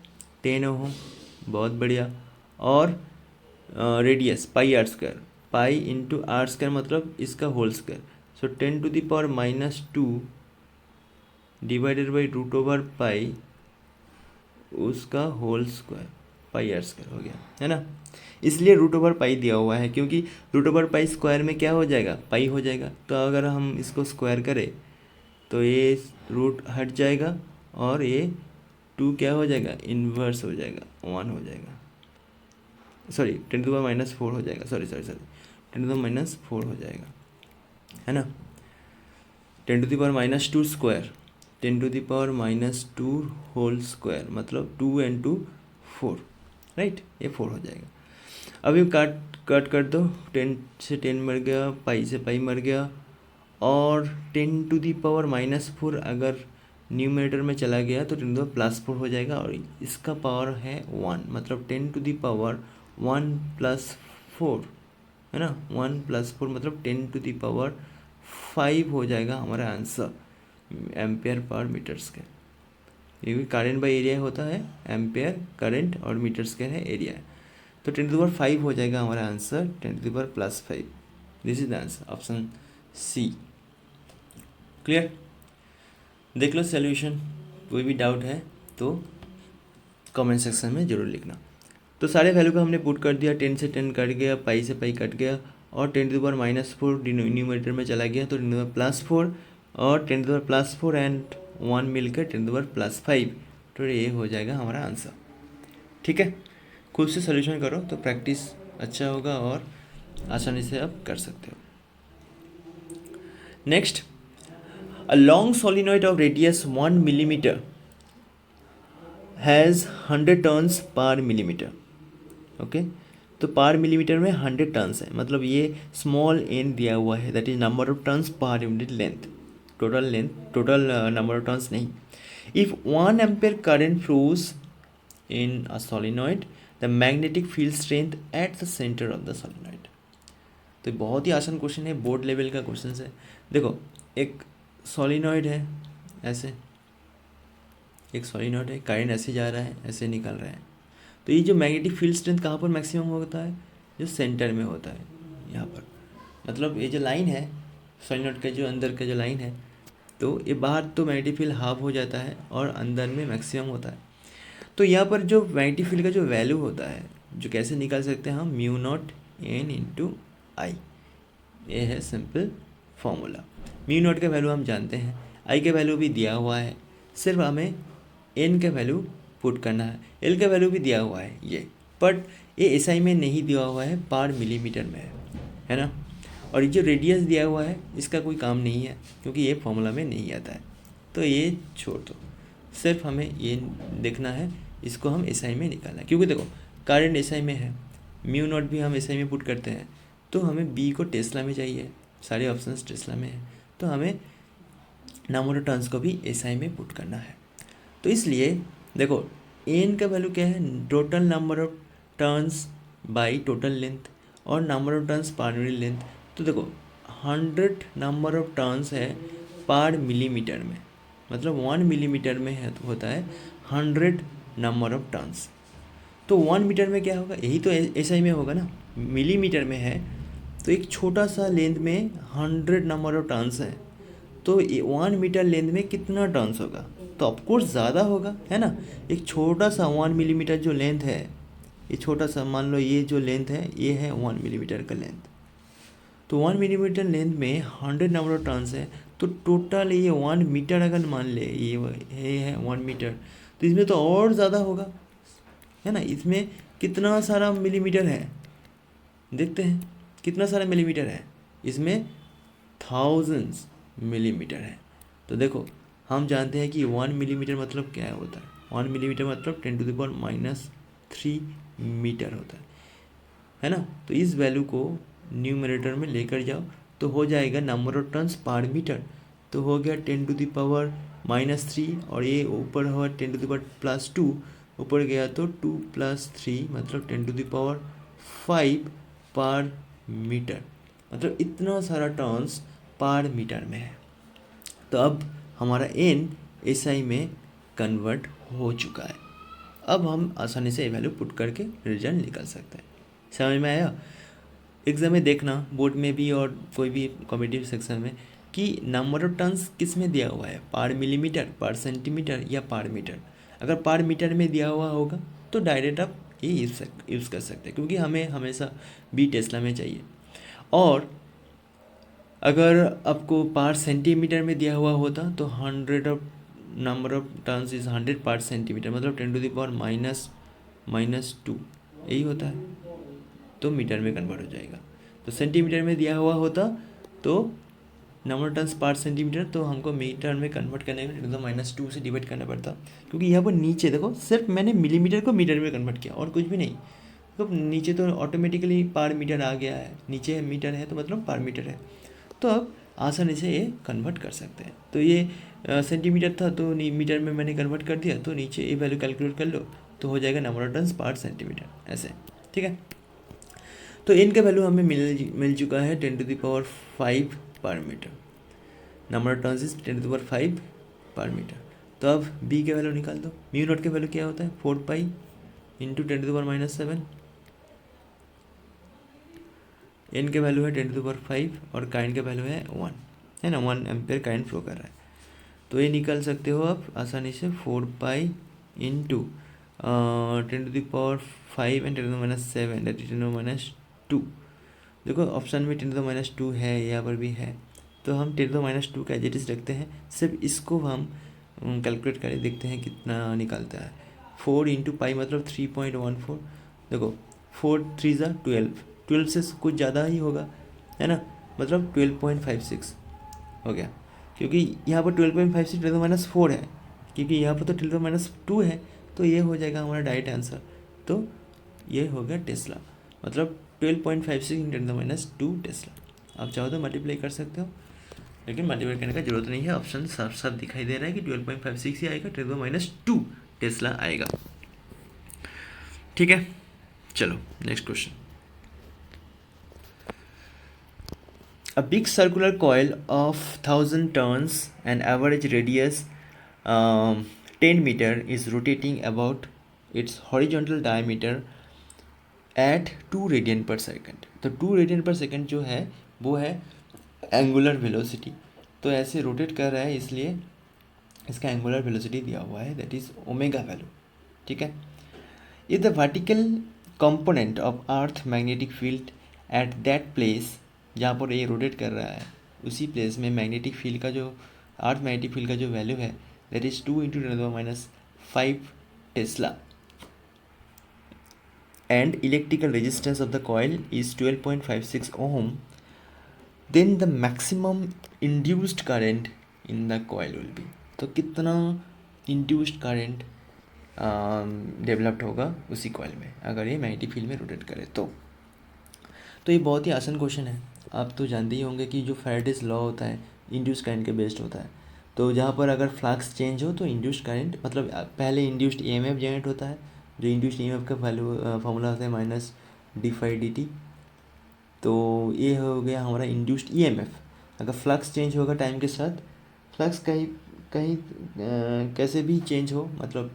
10 ओम, बहुत बढ़िया। और radius πr², pi into R² मतलब इसका whole square, so 10⁻² divided by √पाई उसका होल स्क्वायर, πr² हो गया, है ना। इसलिए √पाई दिया हुआ है, क्योंकि √पाई स्क्वायर में क्या हो जाएगा? पाई हो जाएगा। तो अगर हम इसको स्क्वायर करें तो ये रूट हट जाएगा, और ये 2 क्या हो जाएगा? इन्वर्स हो जाएगा, 1 हो जाएगा, सॉरी 10⁻⁴ हो जाएगा, सॉरी 10⁻⁴ हो जाएगा, है ना। 10⁻² स्क्वायर 10⁻²² मतलब 2 × 2 4, राइट, ये 4 हो जाएगा। अभी कट कर दो, 10 से 10 मर गया, पाई से पाई मर गया, और 10⁻⁻4 अगर न्यूमरेटर में चला गया तो 10⁻+4 हो जाएगा, और इसका पावर है 1, मतलब 10⁻1+4 है ना, 1+4 मतलब 10⁻5 हो जाएगा हमारा आंसर, एम्पेयर पर मीटर स्क्वायर। ये भी करेंट बाई एरिया होता है, एम्पेयर करंट और मीटर स्क्वायर है एरिया, तो 10⁻5 हो जाएगा हमारा answer, 10⁻+5। This is the answer, option C. Clear? देख लो सॉल्यूशन, कोई भी डाउट है तो कमेंट सेक्शन में ज़रूर लिखना। तो सारे वैल्यू को हमने पुट कर दिया, 10 से 10 कट गया, पाई से पाई कट गया, और 10⁻⁻4 न्यूमरेटर में चला गया तो 10⁻+4, और 10⁻+4 एंड 1 मिलकर 10⁻+5, तो ये हो जाएगा हमारा आंसर। ठीक है, खुद से सॉल्यूशन करो तो प्रैक्टिस अच्छा होगा और आसानी से आप कर सकते हो। Next, a long solenoid of radius 1 millimeter has 100 turns per millimeter। Okay, तो पर मिलीमीटर में 100 टर्न्स है, मतलब ये स्मॉल एन दिया हुआ है, that is number of turns per unit length, total number of turns नहीं। If 1 ampere current flows in a solenoid, the magnetic field strength at the centre of the solenoid. तो बहुत ही आसान क्वेश्चन है, बोर्ड लेवल का क्वेश्चन है। देखो, एक सोलिनॉइड है, ऐसे एक सोलिनॉइड है, करंट ऐसे जा रहा है, ऐसे निकल रहा है, तो ये जो मैग्नेटिक फील्ड स्ट्रेंथ कहाँ पर मैक्सिमम होता है, जो सेंटर में होता है, यहाँ पर, मतलब ये जो लाइन है सोलिनॉइड का, जो अंदर का जो लाइन है, तो ये बाहर तो मैग्नेटिक फील्ड हाफ हो जाता है और अंदर में मैक्सिमम होता है। तो यहाँ पर जो मैग्नेटिक फील्ड का जो वैल्यू होता है, जो कैसे निकाल सकते हैं हम, μ0n/I, ये है सिंपल फॉर्मूला। μ0 का वैल्यू हम जानते हैं, I का वैल्यू भी दिया हुआ है, सिर्फ हमें n का वैल्यू पुट करना है। L का वैल्यू भी दिया हुआ है ये, बट ये SI में नहीं दिया हुआ है, पर मिलीमीटर में है ना। और ये जो रेडियस दिया हुआ है इसका कोई काम नहीं है, क्योंकि ये फॉर्मूला में नहीं आता है, तो ये छोड़ दो, सिर्फ हमें ये देखना है, इसको हम SI में निकालना है, क्योंकि देखो करंट SI में है, μ0 भी हम SI में पुट करते हैं, तो हमें B को टेस्ला में चाहिए, सारे ऑप्शंस टेस्ला में है, तो हमें नंबर ऑफ टर्न्स को भी SI में पुट करना है। तो इसलिए देखो n का वैल्यू क्या है, total number of turns by total length, और number of turns per unit length. तो देखो 100 नंबर ऑफ टर्न्स है पर मिलीमीटर में, मतलब 1 मिलीमीटर में है तो होता है 100 नंबर ऑफ टर्न्स। तो 1 मीटर में क्या होगा, यही तो SI में होगा ना, मिलीमीटर में है तो एक छोटा सा लेंथ में 100 नंबर ऑफ टर्न्स है, तो 1 मीटर लेंथ में कितना टर्न्स होगा, तो ऑफकोर्स ज़्यादा होगा, है ना। एक छोटा सा 1 मिलीमीटर जो लेंथ है, ये छोटा सा, मान लो ये जो लेंथ है ये है 1 मिलीमीटर का लेंथ, तो 1 मिलीमीटर लेंथ में 100 नंबर ऑफ टर्न्स है, तो टोटल ये 1 मीटर अगर मान ले ये है 1 मीटर, तो इसमें तो और ज़्यादा होगा, है ना। इसमें कितना सारा मिलीमीटर है, देखते हैं कितना सारा मिलीमीटर है, इसमें थाउजेंड्स मिलीमीटर है। तो देखो हम जानते हैं कि 1 मिलीमीटर मतलब क्या होता है, 1 मिलीमीटर मतलब 10⁻³ मीटर होता है ना। तो इस वैल्यू को न्यूमरेटर में लेकर जाओ तो हो जाएगा नंबर ऑफ टर्न्स पर मीटर, तो हो गया 10⁻³ और ये ऊपर हुआ 10⁻+2, ऊपर गया तो 2 + 3 मतलब 10⁻5 पर मीटर, मतलब इतना सारा टर्न्स पर मीटर में है। तो अब हमारा n SI में कन्वर्ट हो चुका है, अब हम आसानी से वैल्यू पुट करके रिजल्ट निकाल सकते हैं। समझ में आया? एग्जाम में देखना, बोर्ड में भी और कोई भी कॉम्पिटिटिव सेक्शन में, कि नंबर ऑफ टर्न्स किस में दिया हुआ है, पर मिलीमीटर, पर सेंटीमीटर या पर मीटर। अगर पर मीटर में दिया हुआ होगा तो डायरेक्ट आप ये यूज़ कर सकते हैं, क्योंकि हमें हमेशा B टेस्ला में चाहिए। और अगर आपको पर सेंटीमीटर में दिया हुआ होता तो 100 of number of turns is 100 पर सेंटीमीटर, मतलब 10⁻⁻2 यही होता है, तो मीटर में कन्वर्ट हो जाएगा। तो सेंटीमीटर में दिया हुआ होता तो नंबर ऑफ टर्न्स पर सेंटीमीटर, तो हमको मीटर में कन्वर्ट करने में 10⁻² से डिवाइड करना पड़ता, क्योंकि यहाँ पर नीचे देखो सिर्फ मैंने मिलीमीटर को मीटर में कन्वर्ट किया और कुछ भी नहीं। तो नीचे तो ऑटोमेटिकली पर मीटर आ गया है, नीचे मीटर है तो मतलब पर मीटर है, तो अब आसानी से ये कन्वर्ट कर सकते हैं। तो ये सेंटीमीटर था तो मीटर में मैंने कन्वर्ट कर दिया, तो नीचे ये वैल्यू कैलकुलेट कर लो तो हो जाएगा नंबर ऑफ टर्न्स पर सेंटीमीटर ऐसे, ठीक है। तो इनका वैल्यू हमें मिल चुका है 10⁵ पर metre. Number of turns is 10⁵ पर मीटर। तो अब बी के वैल्यू निकाल दो। म्यू नॉट के वैल्यू क्या होता है 4π इंटू 10⁻⁷। एन के वैल्यू है 10⁵ और काइंड का वैल्यू है 1, है ना, 1 एम्पेयर काइंड फ्लो कर रहा है। तो ये निकाल सकते हो आप आसानी से 4π इंटू 10⁵ एंड 10⁻⁷ दैट इज 10⁻²। देखो ऑप्शन में 10⁻² है, यहाँ पर भी है, तो हम 10⁻² का एज इट इज रखते हैं। सिर्फ इसको हम कैलकुलेट करें, देखते हैं कितना निकलता है। 4 इंटू पाई मतलब 3.14। देखो 4 3 ज़ा 12 से कुछ ज़्यादा ही होगा, है ना, मतलब 12.56 हो गया, क्योंकि यहाँ पर 12.56 10⁻⁴ है, क्योंकि यहाँ पर तो 10⁻² है, तो ये हो जाएगा हमारा डायरेक्ट आंसर। तो ये हो गया टेस्ला, मतलब 12.56 × 10⁻² टेस्ला। आप चाहो तो मल्टीप्लाई कर सकते हो, लेकिन मल्टीप्लाई करने का जरूरत नहीं है, ऑप्शन साफ साफ दिखाई दे रहा है कि 12.56 ही आएगा, 10⁻² टेस्ला आएगा, ठीक है। चलो next question. A big circular coil of 1000 turns and average radius 10 meter is rotating about its horizontal diameter at 2 radian पर सेकेंड। तो 2 रेडियन पर सेकेंड जो है वो है एंगुलर वेलोसिटी। तो ऐसे रोटेट कर रहा है, इसलिए इसका एंगुलर वेलोसिटी दिया हुआ है, दैट इज ओमेगा वैल्यू, ठीक है। If the vertical component of earth magnetic field at that place, जहाँ पर ये रोटेट कर रहा है उसी प्लेस में मैग्नेटिक फील्ड का जो अर्थ मैग्नेटिक फील्ड का जो वैल्यू है that is 2 × 10⁻⁵ tesla, and electrical resistance of the coil is 12.56 ohm, then the maximum induced current in the coil will be. तो कितना इंड्यूस्ड करेंट डेवलप्ड होगा उसी कॉइल में अगर ये मैग्नेटिक फील्ड में रोटेट करे तो ये बहुत ही आसान क्वेश्चन है। आप तो जानते ही होंगे कि जो फैराडेज लॉ होता है इंड्यूस करंट के बेस्ड होता है। तो जहाँ पर अगर फ्लक्स चेंज हो तो इंड्यूस्ड करंट मतलब पहले इंड्यूस्ड ईएमएफ जनरेट होता है, जो इंड्यूस्ड ईएमएफ का वैल्यू फॉर्मूला होता है -d∅dt। तो ये हो गया हमारा इंड्यूस्ड ईएमएफ। अगर फ्लक्स चेंज होगा टाइम के साथ, फ्लक्स कहीं कहीं कैसे भी चेंज हो, मतलब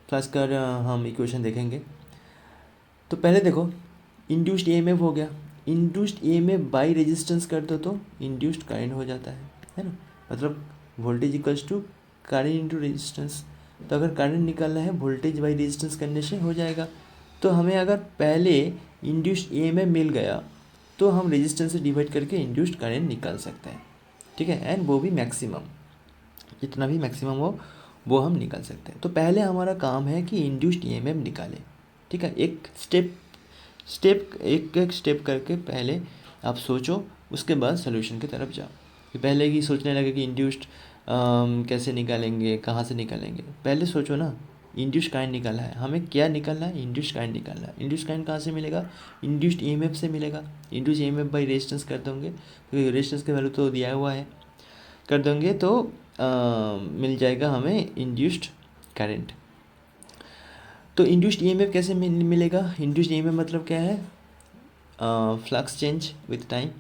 फ्लक्स का हम इक्वेशन देखेंगे। तो पहले देखो इंड्यूस्ड ईएमएफ हो गया, इंड्यूस्ड ईएमएफ बाई रेजिस्टेंस कर दो तो इंड्यूस्ड करंट हो जाता है ना, मतलब voltage equals to current into resistance. तो अगर करंट निकालना है वोल्टेज बाई रेजिस्टेंस करने से हो जाएगा। तो हमें अगर पहले इंड्यूस्ड ईएमएफ मिल गया तो हम रेजिस्टेंस से डिवाइड करके इंड्यूस्ड करंट निकाल सकते हैं, ठीक है, एंड वो भी मैक्सिमम, जितना भी मैक्सिमम हो वो हम निकाल सकते हैं। तो पहले हमारा काम है कि इंड्यूस्ड ईएमएफ निकालें, ठीक है। एक स्टेप करके पहले आप सोचो, उसके बाद सोल्यूशन की तरफ जाओ। कि पहले ही सोचने लगे कि इंड्यूस्ड कैसे निकालेंगे, कहाँ से निकालेंगे, पहले सोचो ना। इंड्यूस्ड करंट निकालना है, हमें क्या निकालना है, इंड्यूस्ड करंट निकालना है। इंड्यूस्ड करंट कहाँ से मिलेगा, इंड्यूस्ड ईएमएफ से मिलेगा। इंड्यूस्ड ईएमएफ बाई रेजिस्टेंस कर दोगे, क्योंकि रेजिस्टेंस का वैल्यू तो दिया हुआ है, कर दोगे तो मिल जाएगा हमें इंड्यूस्ड करंट। तो इंड्यूस्ड ईएमएफ कैसे मिलेगा, इंड्यूस्ड ईएमएफ मतलब क्या है, फ्लक्स चेंज विथ टाइम।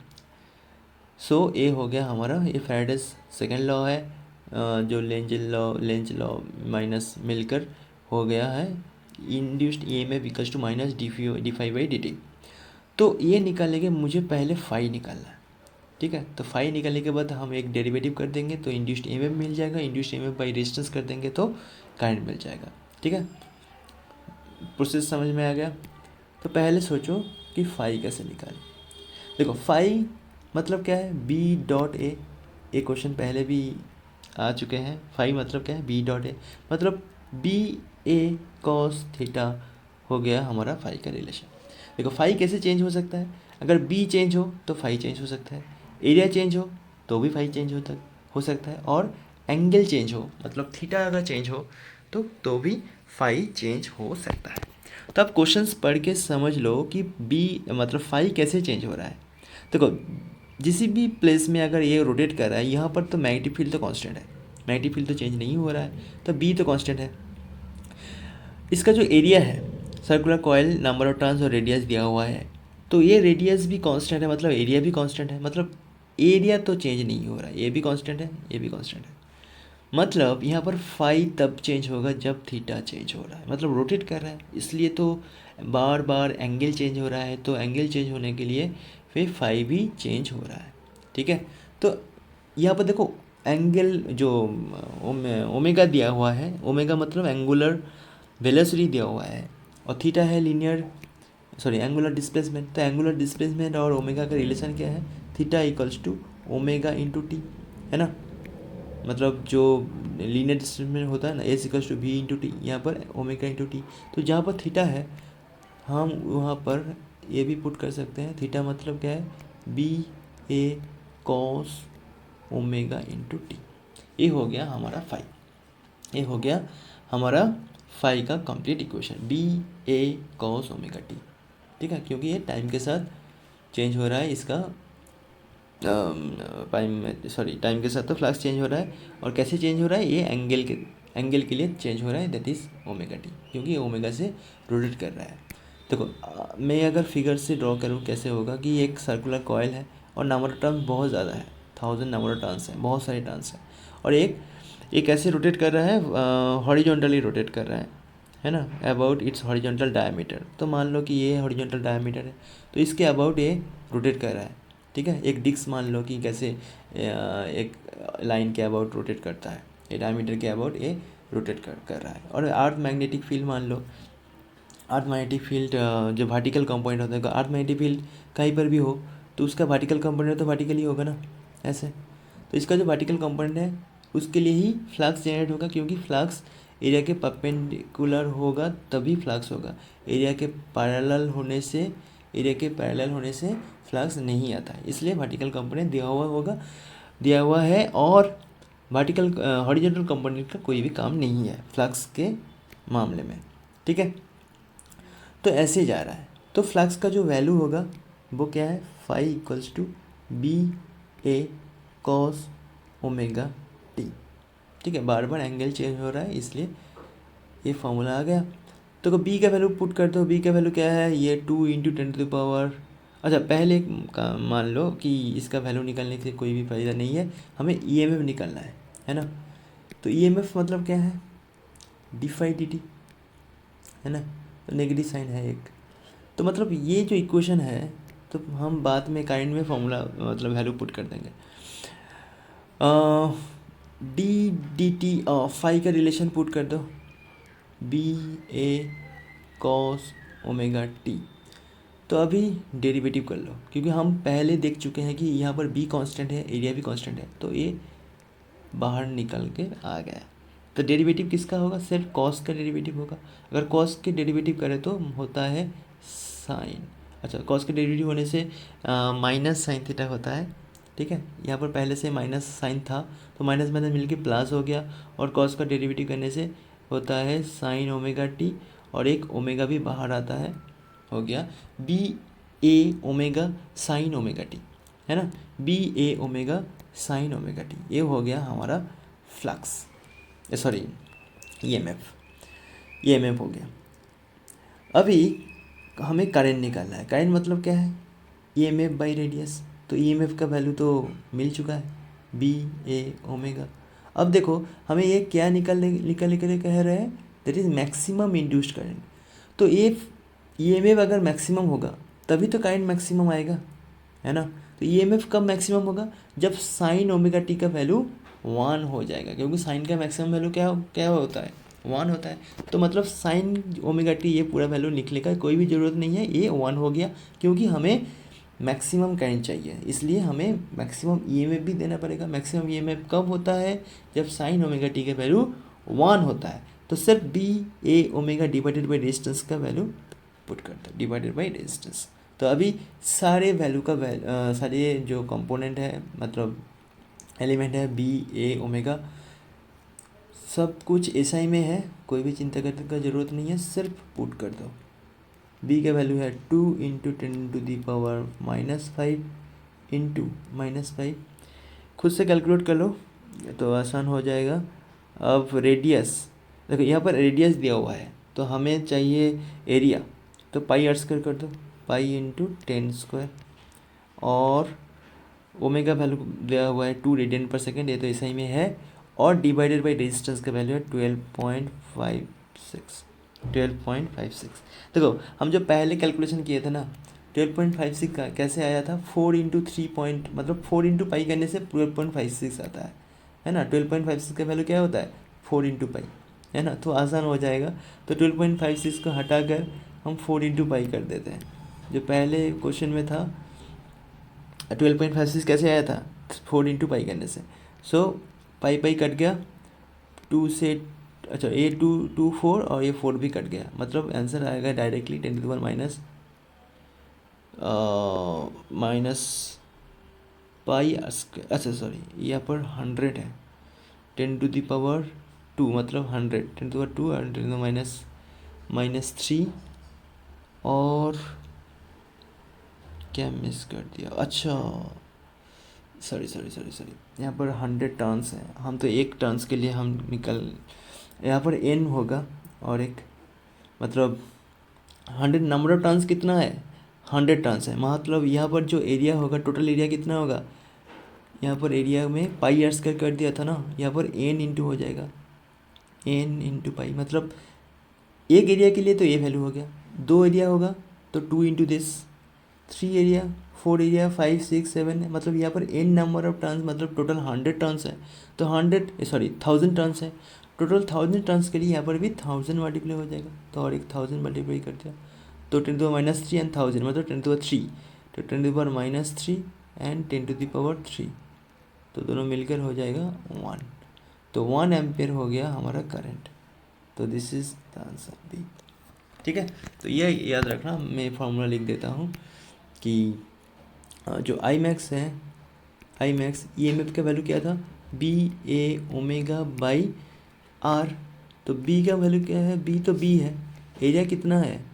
सो ये हो गया हमारा, ये फैराडेज सेकेंड लॉ है, जो लेंज लॉ माइनस मिलकर हो गया है induced EMF equals to -d∅dt। तो ये निकालेंगे, मुझे पहले फाई निकालना है, ठीक है। तो फाई निकालने के बाद हम एक डेरिवेटिव कर देंगे तो इंड्यूस्ड ईएमएफ मिल जाएगा, इंड्यूस्ड ईएमएफ बाई रेजिस्टेंस कर देंगे तो करंट मिल जाएगा, ठीक है। प्रोसेस समझ में आ गया। तो पहले सोचो कि फाई कैसे निकालें। देखो फाई मतलब क्या है, B.A। ये क्वेश्चन पहले भी आ चुके हैं। फाई मतलब क्या है, B.A मतलब BA cos थीटा हो गया हमारा फाई का रिलेशन। देखो फाई कैसे चेंज हो सकता है, अगर B चेंज हो तो फाई चेंज हो सकता है, एरिया चेंज हो तो भी फाई चेंज हो सकता है, और एंगल चेंज हो मतलब थीटा अगर चेंज हो तो भी फाई चेंज हो सकता है। तो आप क्वेश्चंस पढ़ के समझ लो कि बी मतलब फाई कैसे चेंज हो रहा है। देखो किसी भी प्लेस में अगर ये रोटेट कर रहा है, यहाँ पर तो मैग्नेटिक फील्ड तो कांस्टेंट है, मैग्नेटिक फील्ड तो चेंज नहीं हो रहा है, तो बी तो कांस्टेंट है। इसका जो एरिया है, circular coil, number of turns और रेडियस दिया हुआ है, तो ये रेडियस भी कांस्टेंट है, मतलब एरिया भी कांस्टेंट है, मतलब एरिया तो चेंज नहीं हो रहा है, ये भी कांस्टेंट है, ये भी कांस्टेंट है। मतलब यहाँ पर फाई तब चेंज होगा जब थीटा चेंज हो रहा है, मतलब रोटेट कर रहा है, इसलिए तो बार बार एंगल चेंज हो रहा है, तो एंगल चेंज होने के लिए फिर फाई भी चेंज हो रहा है। ठीक है, तो यहाँ पर देखो एंगल जो ओमेगा दिया हुआ है, ओमेगा मतलब एंगुलर वेलोसिटी दिया हुआ है, और थीटा है एंगुलर डिस्प्लेसमेंट। तो एंगुलर डिस्प्लेसमेंट और ओमेगा का रिलेशन क्या है, theta equals to omega into t, है ना। मतलब जो लीनियर डिस्प्लेसमेंट होता है ना, s equals to v into t, यहाँ पर ओमेगा इंटू टी। तो जहाँ पर थीटा है हम वहाँ पर ये भी पुट कर सकते हैं, थीटा मतलब क्या है, B A cos omega into T. ये हो गया हमारा फाई, ये हो गया हमारा फाई का complete equation, B A cos omega t. ठीक है, क्योंकि ये टाइम के साथ चेंज हो रहा है, इसका टाइम के साथ तो फ्लक्स चेंज हो रहा है, और कैसे चेंज हो रहा है, ये एंगल के लिए चेंज हो रहा है, दैट इज़ ओमेगा टी, क्योंकि ये ओमेगा से रोटेट कर रहा है। देखो मैं अगर फिगर से ड्रॉ करूँ कैसे होगा कि ये एक सर्कुलर कॉयल है और नंबर ऑफ टर्न्स बहुत ज़्यादा है, 1000 नंबर ऑफ टर्न्स हैं, बहुत सारे टर्न्स हैं, और एक कैसे रोटेट कर रहा है, हॉरिजॉन्टली रोटेट कर रहा है ना, अबाउट इट्स हॉरिजॉन्टल डायमीटर। तो मान लो कि ये हॉरिजॉन्टल डायमीटर है, तो इसके अबाउट ये रोटेट कर रहा है। ठीक है, एक डिस्क मान लो कि कैसे एक लाइन के अबाउट रोटेट करता है, ये डायमीटर के अबाउट ये रोटेट कर रहा है। और अर्थ मैग्नेटिक फील्ड मान लो, अर्थ मैग्नेटिक फील्ड जो वर्टिकल कंपोनेंट होता है, अर्थ मैग्नेटिक फील्ड कहीं पर भी हो तो उसका वर्टिकल कंपोनेंट तो वर्टिकल ही होगा ना, ऐसे। तो इसका जो वर्टिकल कंपोनेंट है उसके लिए ही फ्लक्स जनरेट होगा, क्योंकि फ्लक्स एरिया के परपेंडिकुलर होगा तभी फ्लक्स होगा, एरिया के पैरेलल होने से फ्लक्स नहीं आता है, इसलिए वर्टिकल कंपोनेंट दिया हुआ है, और वर्टिकल हॉरिजॉन्टल कंपोनेंट का कोई भी काम नहीं है फ्लक्स के मामले में। ठीक है, तो ऐसे जा रहा है, तो फ्लक्स का जो वैल्यू होगा वो क्या है, phi equals to B A cos omega t. ठीक है, बार बार एंगल चेंज हो रहा है, इसलिए ये फॉर्मूला आ गया। तो बी का वैल्यू पुट कर दो, बी का वैल्यू क्या है, ये 2 इंटू 10⁻। अच्छा पहले का मान लो कि इसका वैल्यू निकालने से कोई भी फायदा नहीं है, हमें ईएमएफ निकालना है ना। तो ईएमएफ मतलब क्या है, डी फाई डी टी, है ना, तो नेगेटिव साइन है एक। तो मतलब ये जो इक्वेशन है, तो हम बाद में काइंड में फॉर्मूला मतलब वैल्यू पुट कर देंगे। डी डी टी फाई का रिलेशन पुट कर दो, B A cos omega T. तो अभी डेरिवेटिव कर लो, क्योंकि हम पहले देख चुके हैं कि यहाँ पर बी कांस्टेंट है, एरिया भी कांस्टेंट है, तो ये बाहर निकल के आ गया। तो डेरिवेटिव किसका होगा, सिर्फ कॉस का डेरिवेटिव होगा। अगर कॉस के डेरिवेटिव करें तो होता है साइन। अच्छा, कॉस के डेरिवेटिव होने से माइनस साइन थीटा होता है। ठीक है, यहाँ पर पहले से माइनस साइन था, तो माइनस माइनस मिलके प्लस हो गया, और कॉस का डेरिवेटिव करने से होता है साइन ओमेगा टी, और एक ओमेगा भी बाहर आता है, हो गया B A omega sine omega T, है ना, B A omega sine omega T. ये हो गया हमारा फ्लक्स, सॉरी ईएमएफ हो गया। अभी हमें करंट निकालना है, करंट मतलब क्या है, ईएमएफ बाई रेडियस। तो ईएमएफ का वैल्यू तो मिल चुका है, बी ए ओमेगा। अब देखो हमें ये क्या निकल के कह रहे हैं, that is maximum induced current. तो ये ईएमएफ अगर मैक्सिमम होगा तभी तो करंट मैक्सिमम आएगा, है ना। तो ईएमएफ कब मैक्सिमम होगा, जब साइन ओमेगा टी का वैल्यू 1 हो जाएगा, क्योंकि साइन का मैक्सिमम वैल्यू क्या होता है, 1 होता है। तो मतलब साइन ओमेगा टी ये पूरा वैल्यू निकलने का कोई भी ज़रूरत नहीं है, ये 1 हो गया, क्योंकि हमें मैक्सिमम करंट चाहिए, इसलिए हमें मैक्सिमम ईएमएफ भी देना पड़ेगा। मैक्सिमम ईएमएफ कब होता है, जब साइन ओमेगा टी का वैल्यू 1 होता है। तो सिर्फ B A omega divided by resistance का वैल्यू पुट करते हैं, डिवाइडेड बाई रेजिस्टेंस। तो अभी सारे वैल्यू का सारे जो कंपोनेंट है, मतलब एलिमेंट है बी ए ओमेगा, सब कुछ एसआई में है, कोई भी चिंता करने का ज़रूरत नहीं है, सिर्फ पुट कर दो। बी का वैल्यू है 2 इंटू 10⁻⁻5 इंटू -5, खुद से कैलकुलेट कर लो तो आसान हो जाएगा। अब रेडियस, देखो यहाँ पर रेडियस दिया हुआ है तो हमें चाहिए एरिया, तो पाई आर स्क्वायर कर दो, पाई इंटू 10 स्क्वायर, और ओमेगा वैल्यू दिया हुआ है 2 रेडियन पर सेकेंड, ये तो ऐसा ही में है, और डिवाइडेड बाई रेजिस्टेंस का वैल्यू है 12.56। देखो हम जो पहले कैलकुलेशन किए थे ना 12.56 का कैसे आया था, 4 इंटू 3 पॉइंट, मतलब 4 इंटू पाई करने से 12.56 आता है ना। 12.56 का वैल्यू क्या होता है, 4 इंटू पाई, है ना, तो आसान हो जाएगा। तो 12.56 को हटाकर हम 4 इंटू पाई कर देते हैं। जो पहले क्वेश्चन में था 12.56 कैसे आया था, 4 इंटू पाई करने से, सो पाई पाई कट गया, 2 से, अच्छा ये 2 4 और ये 4 भी कट गया, मतलब आंसर आएगा डायरेक्टली 10⁻⁻ माइनस पाई, अच्छा सॉरी यहाँ पर 100 है, 10⁻², मतलब 100, 10⁻² और 10⁻−3, और क्या मिस कर दिया, अच्छा सॉरी यहाँ पर 100 टर्न्स हैं, हम तो एक टर्न्स के लिए हम यहाँ पर n होगा, और एक मतलब 100 नंबर ऑफ टर्न्स कितना है, 100 टर्न्स है, मतलब यहाँ पर जो एरिया होगा, टोटल एरिया कितना होगा, यहाँ पर एरिया में पाई आर स्क्वायर कर दिया था ना, यहाँ पर n इंटू हो जाएगा, n इंटू पाई, मतलब एक एरिया के लिए तो ये वैल्यू हो गया, 2 एरिया होगा तो 2 इंटू दिस, 3 एरिया, 4 एरिया, 5 6 7, मतलब यहाँ पर n नंबर ऑफ टर्न्स, मतलब टोटल 100 टर्न्स है, तो 1000 टर्न्स है, टोटल 1000 टर्न्स के लिए यहाँ पर भी 1000 मल्टीप्लाई हो जाएगा, तो और एक 1000 मल्टीप्लाई कर दिया, तो 10⁻³ एंड 1000, मतलब 10⁻3, तो 10⁻³ एंड 10⁻3, तो दोनों मिलकर हो जाएगा 1, तो 1 एम्पेयर हो गया हमारा करंट, तो this is the answer B. ठीक है, तो ये याद रखना, मैं फॉर्मूला लिख देता हूँ कि जो आई मैक्स है, I max E M F का वैल्यू क्या था, B A omega by R, तो बी का वैल्यू क्या है, बी तो बी है, एरिया कितना है,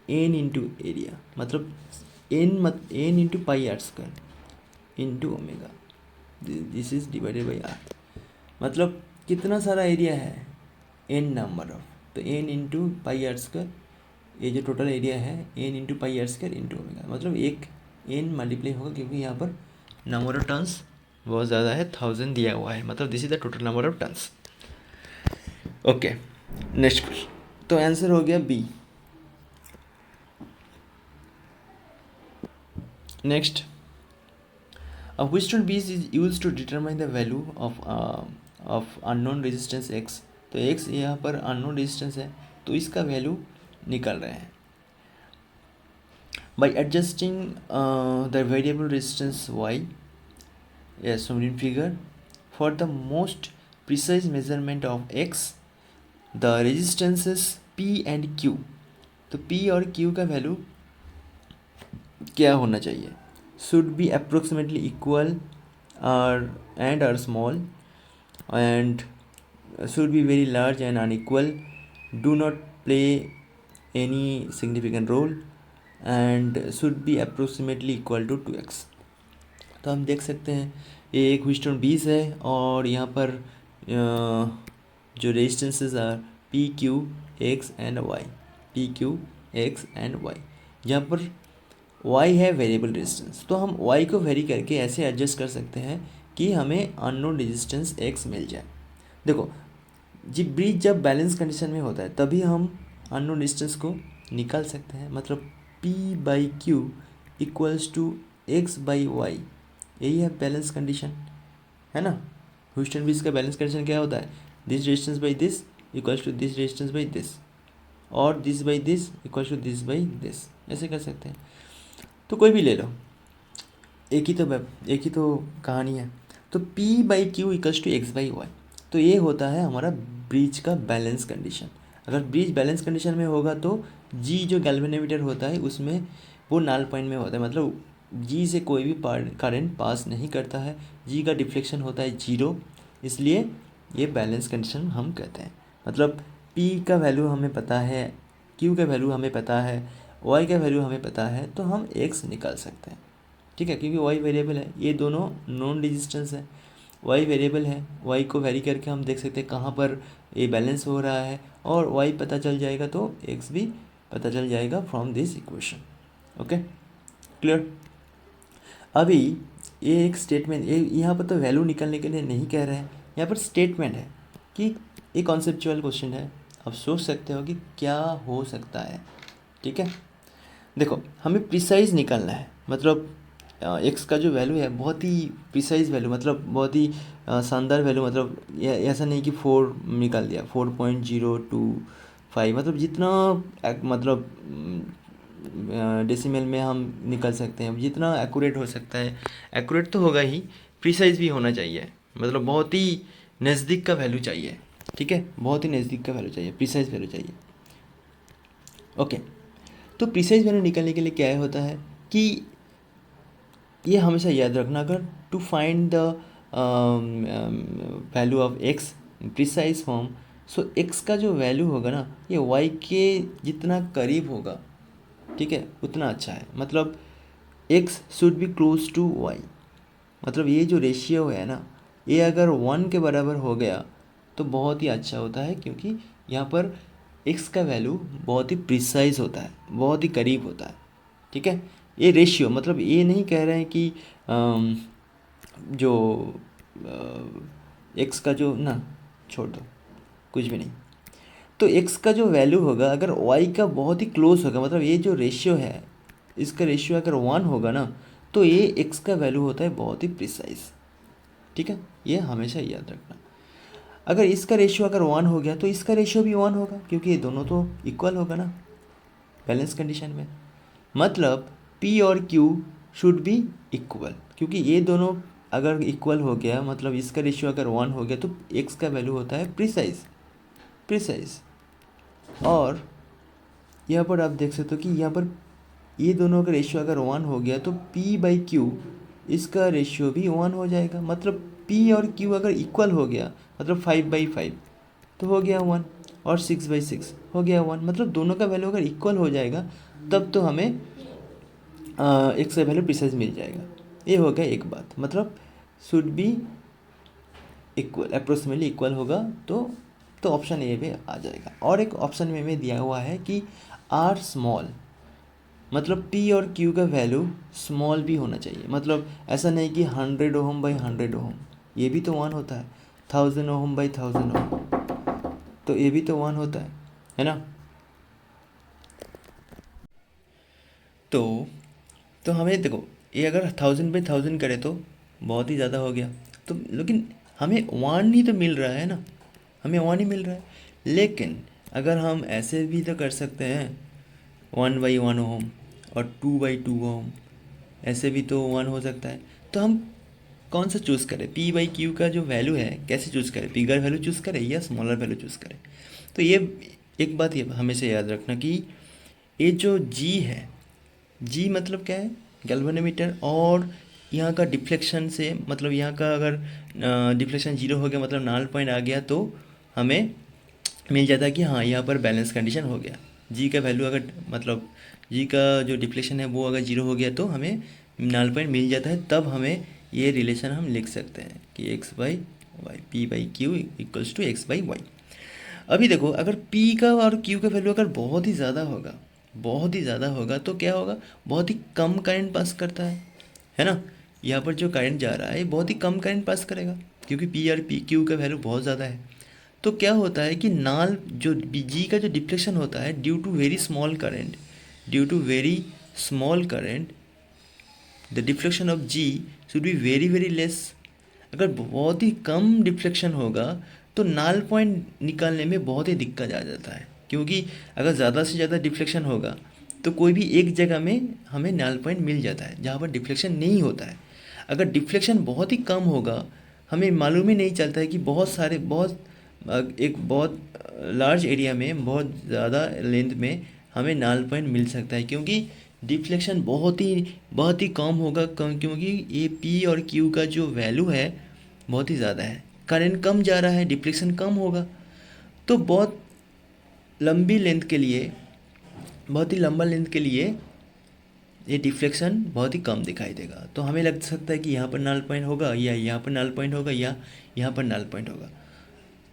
एन इंटू एरिया, मतलब N into pi are square into omega, this is divided by R, मतलब कितना सारा एरिया है, एन नंबर ऑफ, तो N into pi are square, ये जो टोटल एरिया है N into pi are square into omega, मतलब एक एन मल्टीप्लाई होगा, क्योंकि यहाँ पर नंबर ऑफ टर्न्स बहुत ज़्यादा है, 1000 दिया हुआ है, मतलब this is the total number of turns. Okay, next question, तो आंसर हो गया B. Next, a Wheatstone base is used to determine the value of unknown resistance x, तो x यहाँ पर अननोन रेजिस्टेंस है, तो इसका वैल्यू निकाल रहे हैं by adjusting the variable resistance y as shown in figure. For the most precise measurement of x, the resistances p and q, तो p और q का वैल्यू क्या होना चाहिए, should be approximately equal or small, and should be very large and unequal, do not play any significant role, and should be approximately equal to 2x। तो हम देख सकते हैं ये एक व्हीटस्टोन बीज है, और यहाँ पर जो resistances are P Q X and Y, P Q X and Y, जहाँ पर y है वेरिएबल रेजिस्टेंस, तो हम y को वेरी करके ऐसे एडजस्ट कर सकते हैं कि हमें अननोन रेजिस्टेंस x मिल जाए। देखो जब ब्रिज जब बैलेंस कंडीशन में होता है तभी हम अननोन रेजिस्टेंस को निकाल सकते हैं, मतलब p by Q equals to X by Y, यही है बैलेंस कंडीशन, है ना। ह्यूस्टन ब्रिज का बैलेंस कंडीशन क्या होता है, this resistance by this equals to this resistance by this, और this by this equals to this by this, ऐसे कर सकते हैं। तो कोई भी ले लो, एक ही तो कहानी है। तो P by Q equals to X by Y, तो ये होता है हमारा ब्रिज का बैलेंस कंडीशन। अगर ब्रिज बैलेंस कंडीशन में होगा तो G जो गैल्वेनोमीटर होता है उसमें वो नल पॉइंट में होता है, मतलब जी से कोई भी करंट पास नहीं करता है, जी का डिफ्लेक्शन होता है 0, इसलिए ये बैलेंस कंडीशन हम कहते हैं। मतलब पी का वैल्यू हमें पता है, क्यू का वैल्यू हमें पता है, वाई का वैल्यू हमें पता है, तो हम एक्स निकाल सकते हैं। ठीक है, क्योंकि वाई वेरिएबल है, ये दोनों नॉन रेजिस्टेंस है, वाई वेरिएबल है, वाई को वेरी करके हम देख सकते हैं कहाँ पर ये बैलेंस हो रहा है, और वाई पता चल जाएगा तो एक्स भी पता चल जाएगा from this equation. Okay, clear. अभी ये एक स्टेटमेंट, ये यहाँ पर तो वैल्यू निकालने के लिए नहीं कह रहे हैं, यहाँ पर स्टेटमेंट है कि ये कॉन्सेप्चुअल क्वेश्चन है, आप सोच सकते हो कि क्या हो सकता है। ठीक है, देखो हमें प्रिसाइज निकालना है, मतलब एक्स का जो वैल्यू है बहुत ही प्रिसाइज वैल्यू, मतलब बहुत ही शानदार वैल्यू, मतलब ऐसा नहीं कि 4 निकाल दिया, 4.025, मतलब जितना मतलब डेसिमल में हम निकाल सकते हैं, जितना एक्यूरेट हो सकता है, एक्यूरेट तो होगा ही, प्रिसाइज भी होना चाहिए, मतलब बहुत ही नज़दीक का वैल्यू चाहिए। ठीक है, बहुत ही नज़दीक का वैल्यू चाहिए, प्रिसाइज वैल्यू चाहिए। ओके, तो प्रिसाइज वैल्यू निकालने के लिए क्या होता है कि ये हमेशा याद रखना, अगर to find the value of X precise form, so X का जो वैल्यू होगा ना, ये वाई के जितना करीब होगा, ठीक है, उतना अच्छा है। मतलब X should be close to Y, मतलब ये जो रेशियो है ना, ये अगर 1 के बराबर हो गया तो बहुत ही अच्छा होता है, क्योंकि यहाँ पर एक्स का वैल्यू बहुत ही प्रिसाइज होता है, बहुत ही करीब होता है। ठीक है, ये रेशियो, मतलब ये नहीं कह रहे हैं कि जो एक्स का जो ना, छोड़ दो, कुछ भी नहीं, तो एक्स का जो वैल्यू होगा अगर वाई का बहुत ही क्लोज होगा, मतलब ये जो रेशियो है, इसका रेशियो अगर 1 होगा ना, तो ये एक्स का वैल्यू होता है बहुत ही प्रिसाइज। ठीक है, ये हमेशा याद रखना। अगर इसका रेशियो अगर 1 हो गया तो इसका रेशियो भी 1 होगा, क्योंकि ये दोनों तो इक्वल होगा ना बैलेंस कंडीशन में। मतलब P और Q शुड बी इक्वल, क्योंकि ये दोनों अगर इक्वल हो गया, मतलब इसका रेशियो अगर 1 हो गया तो x का वैल्यू होता है प्रिसाइज, प्रिसाइज। और यहाँ पर आप देख सकते हो कि यहाँ पर ये दोनों का रेशियो अगर 1 हो गया तो P/Q इसका रेशियो भी 1 हो जाएगा। मतलब P और Q अगर इक्वल हो गया, मतलब 5/5 तो हो गया 1, और 6/6 हो गया 1, मतलब दोनों का वैल्यू अगर इक्वल हो जाएगा तब तो हमें एक्स का वैल्यू प्रिसाइज मिल जाएगा। ये हो गया एक बात, मतलब should B equal, approximately equal होगा तो ऑप्शन ए में आ जाएगा। और एक ऑप्शन में दिया हुआ है कि आर स्मॉल, मतलब P और Q का वैल्यू स्मॉल भी होना चाहिए। मतलब ऐसा नहीं कि 100 ओहम बाई 100 ओहम, ये भी तो 1 होता है, 1000 ओहम बाई 1000 ओहम, तो ये भी तो 1 होता है ना। तो हमें देखो, ये अगर 1000/1000 करे तो बहुत ही ज़्यादा हो गया, तो लेकिन हमें 1 ही तो मिल रहा है ना, हमें 1 ही मिल रहा है। लेकिन अगर हम ऐसे भी तो कर सकते हैं, 1/1 ओम और 2/2 ओम, ऐसे भी तो 1 हो सकता है। तो हम कौन सा चूज़ करें, P/Q का जो वैल्यू है कैसे चूज़ करें, बिगर वैल्यू चूज़ करें या स्मॉलर वैल्यू चूज़ करें। तो ये एक बात ये हमेशा याद रखना कि ये जो G है, जी मतलब क्या है, गैल्वेनोमीटर, और यहाँ का डिफ्लेक्शन से, मतलब यहाँ का अगर डिफ्लेक्शन 0 हो गया, मतलब नल पॉइंट आ गया, तो हमें मिल जाता है कि हाँ यहाँ पर बैलेंस कंडीशन हो गया। जी का वैल्यू अगर, मतलब जी का जो डिफ्लेक्शन है वो अगर 0 हो गया तो हमें नल पॉइंट मिल जाता है, तब हमें ये रिलेशन हम लिख सकते हैं कि x/y, P/Q equals to x/y। अभी देखो, अगर P का और Q का वैल्यू अगर बहुत ही ज़्यादा होगा, बहुत ही ज़्यादा होगा, तो क्या होगा, बहुत ही कम करंट पास करता है ना। यहाँ पर जो करंट जा रहा है बहुत ही कम करंट पास करेगा, क्योंकि P और Q का वैल्यू बहुत ज़्यादा है। तो क्या होता है कि नाल जो जी का जो डिफ्लेक्शन होता है due to very small current, due to very small current, the deflection of G should be very very less. अगर बहुत ही कम डिफ्लेक्शन होगा तो नाल पॉइंट निकालने में बहुत ही दिक्कत आ जाता है, क्योंकि अगर ज़्यादा से ज़्यादा डिफ्लेक्शन होगा तो कोई भी एक जगह में हमें नाल पॉइंट मिल जाता है जहाँ पर डिफ्लेक्शन नहीं होता है। अगर डिफ्लेक्शन बहुत ही कम होगा, हमें मालूम ही नहीं चलता है कि बहुत सारे, बहुत एक बहुत लार्ज एरिया में बहुत ज़्यादा लेंथ में हमें नाल पॉइंट मिल सकता है, क्योंकि डिफ्लेक्शन बहुत ही कम होगा, क्योंकि ये पी और क्यू का जो वैल्यू है बहुत ही ज़्यादा है, करंट कम जा रहा है, डिफ्लेक्शन कम होगा। तो बहुत लंबी लेंथ के लिए, बहुत ही लंबा लेंथ के लिए ये डिफ्लेक्शन बहुत ही कम दिखाई देगा। तो हमें लग सकता है कि यहाँ पर नल पॉइंट होगा, या यहाँ पर नल पॉइंट होगा, या यहाँ पर नल पॉइंट होगा।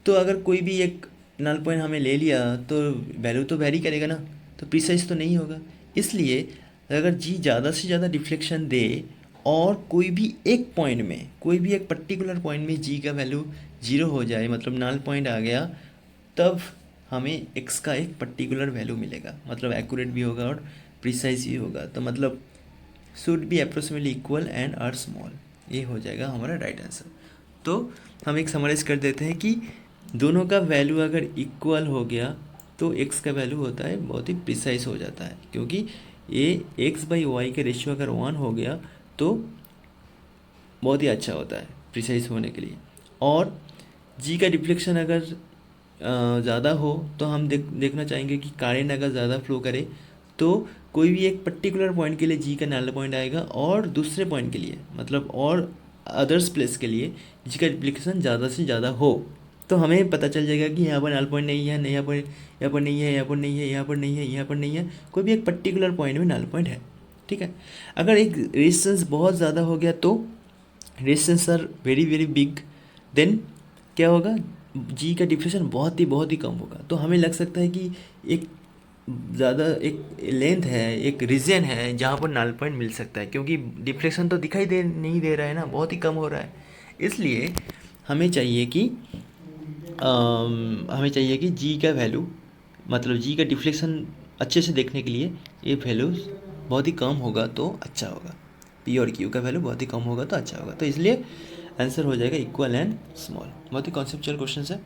तो अगर कोई भी एक नल पॉइंट हमें ले लिया तो वैल्यू तो वेरी करेगा ना, तो प्रिसाइज तो नहीं होगा। इसलिए अगर जी ज़्यादा से ज़्यादा डिफ्लेक्शन दे और कोई भी एक पॉइंट में, कोई भी एक पर्टिकुलर पॉइंट में जी का वैल्यू जीरो हो जाए, मतलब नल पॉइंट आ गया, तब हमें एक्स का एक पर्टिकुलर वैल्यू मिलेगा, मतलब एक्यूरेट भी होगा और प्रिसाइज भी होगा। तो मतलब should be approximately equal and are small, ये हो जाएगा हमारा राइट आंसर। तो हम एक समराइज कर देते हैं कि दोनों का वैल्यू अगर इक्वल हो गया तो एक्स का वैल्यू होता है बहुत ही प्रिसाइज हो जाता है, क्योंकि ये एक्स बाई वाई के रेशियो अगर 1 हो गया तो बहुत ही अच्छा होता है प्रिसाइज होने के लिए। और जी का डिफ्लेक्शन अगर ज़्यादा हो तो हम देखना चाहेंगे कि करंट अगर ज़्यादा फ्लो करे तो कोई भी एक पर्टिकुलर पॉइंट के लिए जी का नल पॉइंट आएगा, और दूसरे पॉइंट के लिए मतलब और अदर्स प्लेस के लिए जी का डिफ्लेक्शन ज़्यादा से ज़्यादा हो। तो हमें पता चल जाएगा कि यहाँ पर नल पॉइंट नहीं है, यहाँ पर नहीं है, यहाँ पर नहीं है, यहाँ पर नहीं है, यहाँ पर नहीं है, कोई भी एक पर्टिकुलर पॉइंट में नल पॉइंट है। ठीक है। अगर एक रेजिस्टेंस बहुत ज़्यादा हो गया तो resistance are very very big, then क्या होगा, जी का डिफ्लेक्शन बहुत ही कम होगा। तो हमें लग सकता है कि एक ज़्यादा एक लेंथ है, एक रीजन है जहाँ पर नल पॉइंट मिल सकता है, क्योंकि डिफ्लेक्शन तो दिखाई दे नहीं दे रहा है ना, बहुत ही कम हो रहा है। इसलिए हमें चाहिए कि हमें चाहिए कि जी का वैल्यू, मतलब जी का डिफ्लेक्शन अच्छे से देखने के लिए ये वैल्यू बहुत ही कम होगा तो अच्छा होगा, पी और क्यू का वैल्यू बहुत ही कम होगा तो अच्छा होगा। तो इसलिए आंसर हो जाएगा इक्वल एंड स्मॉल। बहुत ही कॉन्सेप्चुअल क्वेश्चन है।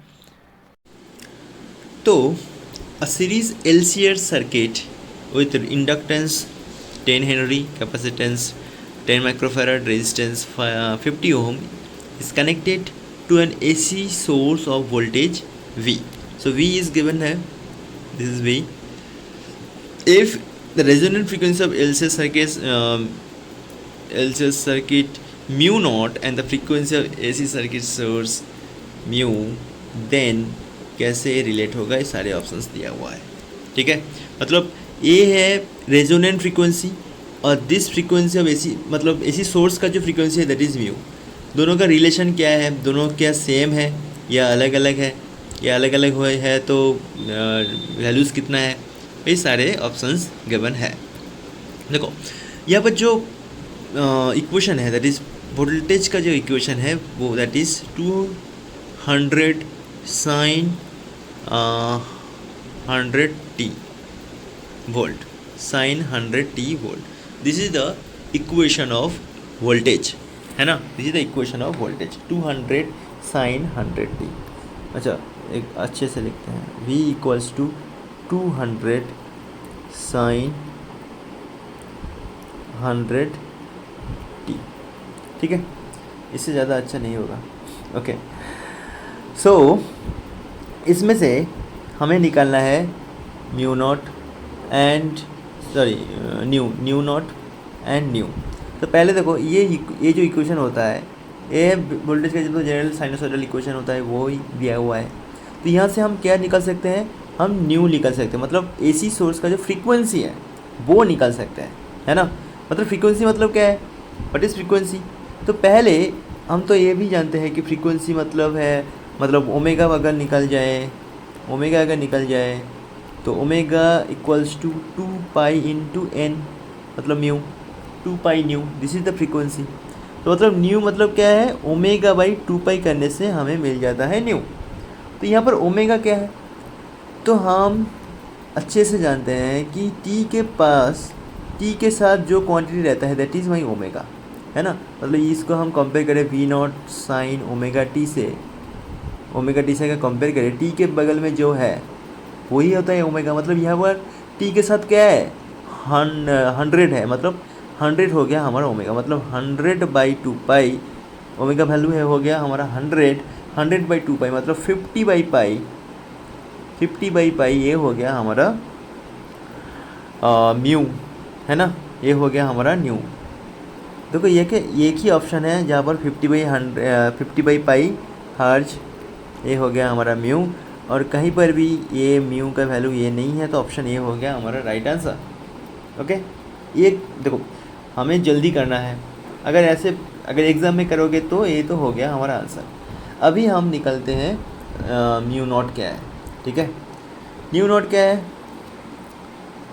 तो a series LCR circuit with inductance 10 Henry, capacitance 10 microfarad, resistance 50 ohm is connected to an AC source of voltage V. So V is given here, this is V. If the resonant frequency of LCR circuit mu naught and the frequency of AC circuit source mu, then कैसे रिलेट होगा, ये सारे ऑप्शंस दिया हुआ है। ठीक है, मतलब ए है रेजोनेंट फ्रीक्वेंसी और दिस फ्रीक्वेंसी ऑफ एसी, मतलब एसी सोर्स का जो फ्रीक्वेंसी है दैट इज़ म्यू। दोनों का रिलेशन क्या है, दोनों क्या सेम है या अलग अलग है, या अलग अलग हुए है तो वैल्यूज़ कितना है, ये सारे ऑप्शंस गिवन है। देखो यहाँ पर जो इक्वेशन है दैट इज़ वोल्टेज का जो इक्वेशन है वो that is 200 sin 100t volt, sin 100t volt, this is the equation of voltage, है ना, this is the equation of voltage 200 sin 100t। अच्छा एक अच्छे से लिखते हैं, v equals to 200 sin 100t। ठीक है, इससे ज़्यादा अच्छा नहीं होगा। ओके सो इसमें से हमें निकालना है mu naught and new not and new. तो पहले देखो ये जो इक्वेशन होता है, ये वोल्टेज का जो जनरल साइनसॉइडल इक्वेशन होता है वो ही दिया हुआ है। तो यहाँ से हम क्या निकाल सकते हैं, हम न्यू निकाल सकते हैं, मतलब एसी सोर्स का जो फ्रीक्वेंसी है वो निकाल सकते हैं, है ना। मतलब फ्रीक्वेंसी मतलब क्या है, व्हाट इज़ फ्रीक्वेंसी। तो पहले हम तो ये भी जानते हैं कि फ्रीक्वेंसी मतलब है, मतलब ओमेगा अगर निकल जाए तो omega equals to 2 pi into N, मतलब mu 2 pi nu, this is the frequency. तो मतलब न्यू मतलब क्या है, ओमेगा बाई 2 पाई करने से हमें मिल जाता है न्यू। तो यहाँ पर ओमेगा क्या है, तो हम अच्छे से जानते हैं कि टी के पास, टी के साथ जो क्वांटिटी रहता है दैट इज़ माई ओमेगा, है ना। मतलब इसको हम कंपेयर करें V naught sine omega T से अगर कंपेयर करें, टी के बगल में जो है वही होता है ओमेगा। मतलब यहाँ पर टी के साथ क्या है, 100 है, मतलब 100 हो गया हमारा ओमेगा, मतलब 100 बाई 2 पाई ओमेगा वैल्यू है, हो गया हमारा 100 बाई 2 पाई, मतलब 50 बाई पाई ये हो गया हमारा म्यू, है ना। ये हो गया हमारा न्यू। देखो ये कि एक ही ऑप्शन है जहाँ पर 50/100 50/पाई हर्ज, ये हो गया हमारा म्यू। और कहीं पर भी ये म्यू का वैल्यू ये नहीं है, तो ऑप्शन ए हो गया हमारा राइट आंसर। ओके, ये देखो हमें जल्दी करना है, अगर एग्ज़ाम में करोगे तो ये तो हो गया हमारा आंसर। अभी हम निकलते हैं म्यू नॉट क्या है। ठीक है, न्यू नॉट क्या है,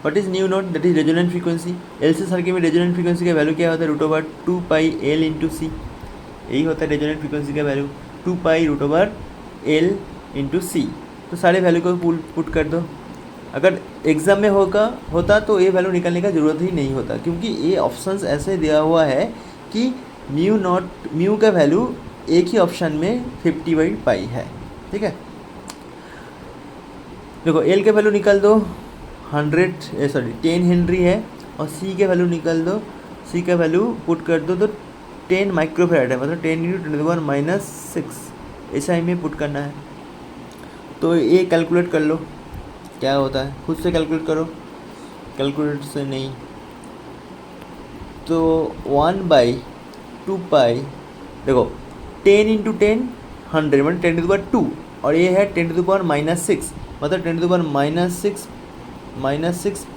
what is new not, that is resonant frequency. LC circuit में रेजोनेंट फ्रीक्वेंसी का वैल्यू क्या होता है, √2πL इंटू सी। यही होता है रेजोनेंट फ्रीक्वेंसी का वैल्यू, 2π√L इंटू सी। तो सारे वैल्यू को पुट कर दो। अगर एग्ज़ाम में होता तो ये वैल्यू निकालने का ज़रूरत ही नहीं होता, क्योंकि ये ऑप्शंस ऐसे दिया हुआ है कि म्यू का वैल्यू एक ही ऑप्शन में 50/पाई है। ठीक है, देखो एल के वैल्यू निकाल दो 10 हेनरी है, और सी के वैल्यू निकाल दो, सी का वैल्यू पुट कर दो तो 10 माइक्रोफैराड है, मतलब 10 × 10⁻⁻⁶ ऐसा ही में पुट करना है। तो ये कैलकुलेट कर लो क्या होता है, खुद से कैलकुलेट करो, कैलकुलेटर से नहीं। तो 1/2π, देखो 10 × 10 100 मतलब 10⁻², और ये है 10⁻⁻⁶, मतलब 10⁻⁻⁶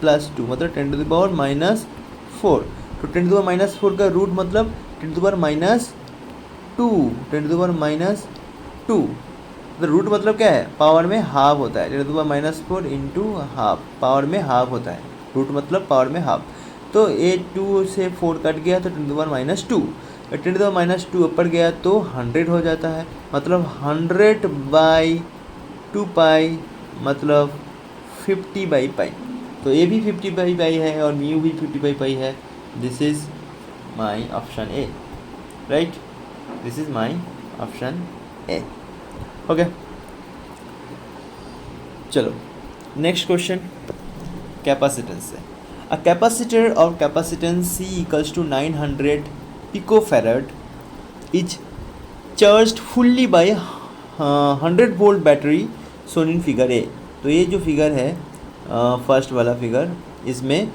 प्लस 2 मतलब 10⁻⁻⁴। तो 10⁻⁻⁴ का रूट मतलब 10⁻², 10⁻²। तो रूट मतलब क्या है, पावर में हाफ होता है, 10⁻⁴ इंटू हाफ, पावर में हाफ होता है, रूट मतलब पावर में हाफ। तो ये 2 से 4 कट गया तो 10⁻², 10⁻² ऊपर गया तो 100 हो जाता है, मतलब 100/2π मतलब 50/पाई। तो ये भी 50/पाई है और म्यू भी 50/पाई है। This is my option A, right, this is my option A. Okay, चलो नेक्स्ट क्वेश्चन, कैपेसिटेंस से। A capacitor of capacitance C equals to 900 picofarad is charged fully by 100 volt battery shown in figure A. तो ये जो फिगर है फर्स्ट वाला फिगर, इसमें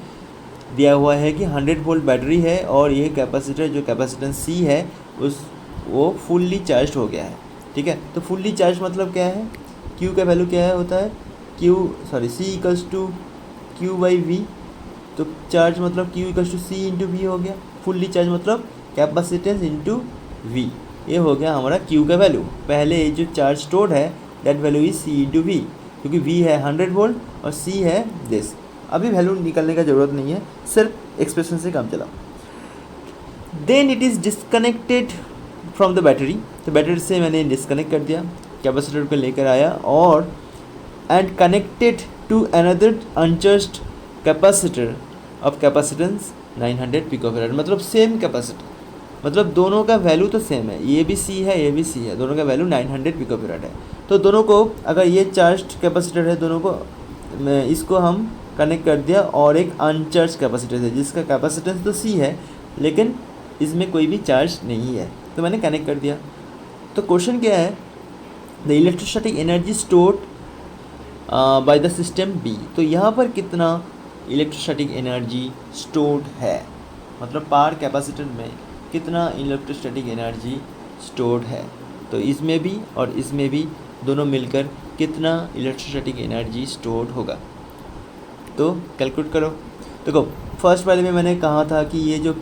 दिया हुआ है कि 100 वोल्ट बैटरी है और ये कैपेसिटर जो कैपेसिटेंस C है वो फुल्ली चार्ज हो गया है। ठीक है, तो फुल्ली चार्ज मतलब क्या है, Q का वैल्यू क्या है होता है, C इक्वल्स टू Q/V। तो चार्ज मतलब Q equals to C into V हो गया, फुल्ली चार्ज मतलब कैपेसिटेंस इंटू V। ये हो गया हमारा Q का वैल्यू। पहले ये जो चार्ज स्टोर्ड है that value is C into V, क्योंकि V है 100 वोल्ट और C है दिस। अभी वैल्यू निकालने का ज़रूरत नहीं है, सिर्फ एक्सप्रेशन से काम चलाओ। Then it is disconnected from the battery. तो बैटरी से मैंने डिस्कनेक्ट कर दिया, कैपेसिटर को लेकर आया और and connected to another uncharged capacitor of capacitance 900 picofarad, मतलब सेम कैपेसिटर, मतलब दोनों का वैल्यू तो सेम है, ये भी C है ये भी C है, दोनों का वैल्यू 900 पिकोफैराड है। तो दोनों को, अगर ये चार्ज्ड कैपेसिटर है, दोनों को इसको हम कनेक्ट कर दिया और एक अनचार्ज कैपेसिटर है जिसका कैपेसिटेंस तो C है लेकिन इसमें कोई भी चार्ज नहीं है, तो मैंने कनेक्ट कर दिया। तो क्वेश्चन क्या है, the electrostatic energy stored by the system B। तो यहाँ पर कितना इलेक्ट्रोस्टैटिक एनर्जी स्टोर्ड है, मतलब पार कैपेसिटर में कितना इलेक्ट्रोस्टैटिक एनर्जी स्टोर्ड है। तो इसमें भी और इसमें भी दोनों मिलकर कितना इलेक्ट्रोस्टैटिक एनर्जी स्टोर्ड होगा, तो कैलकुलेट करो। देखो फर्स्ट वाले में मैंने कहा था कि ये जो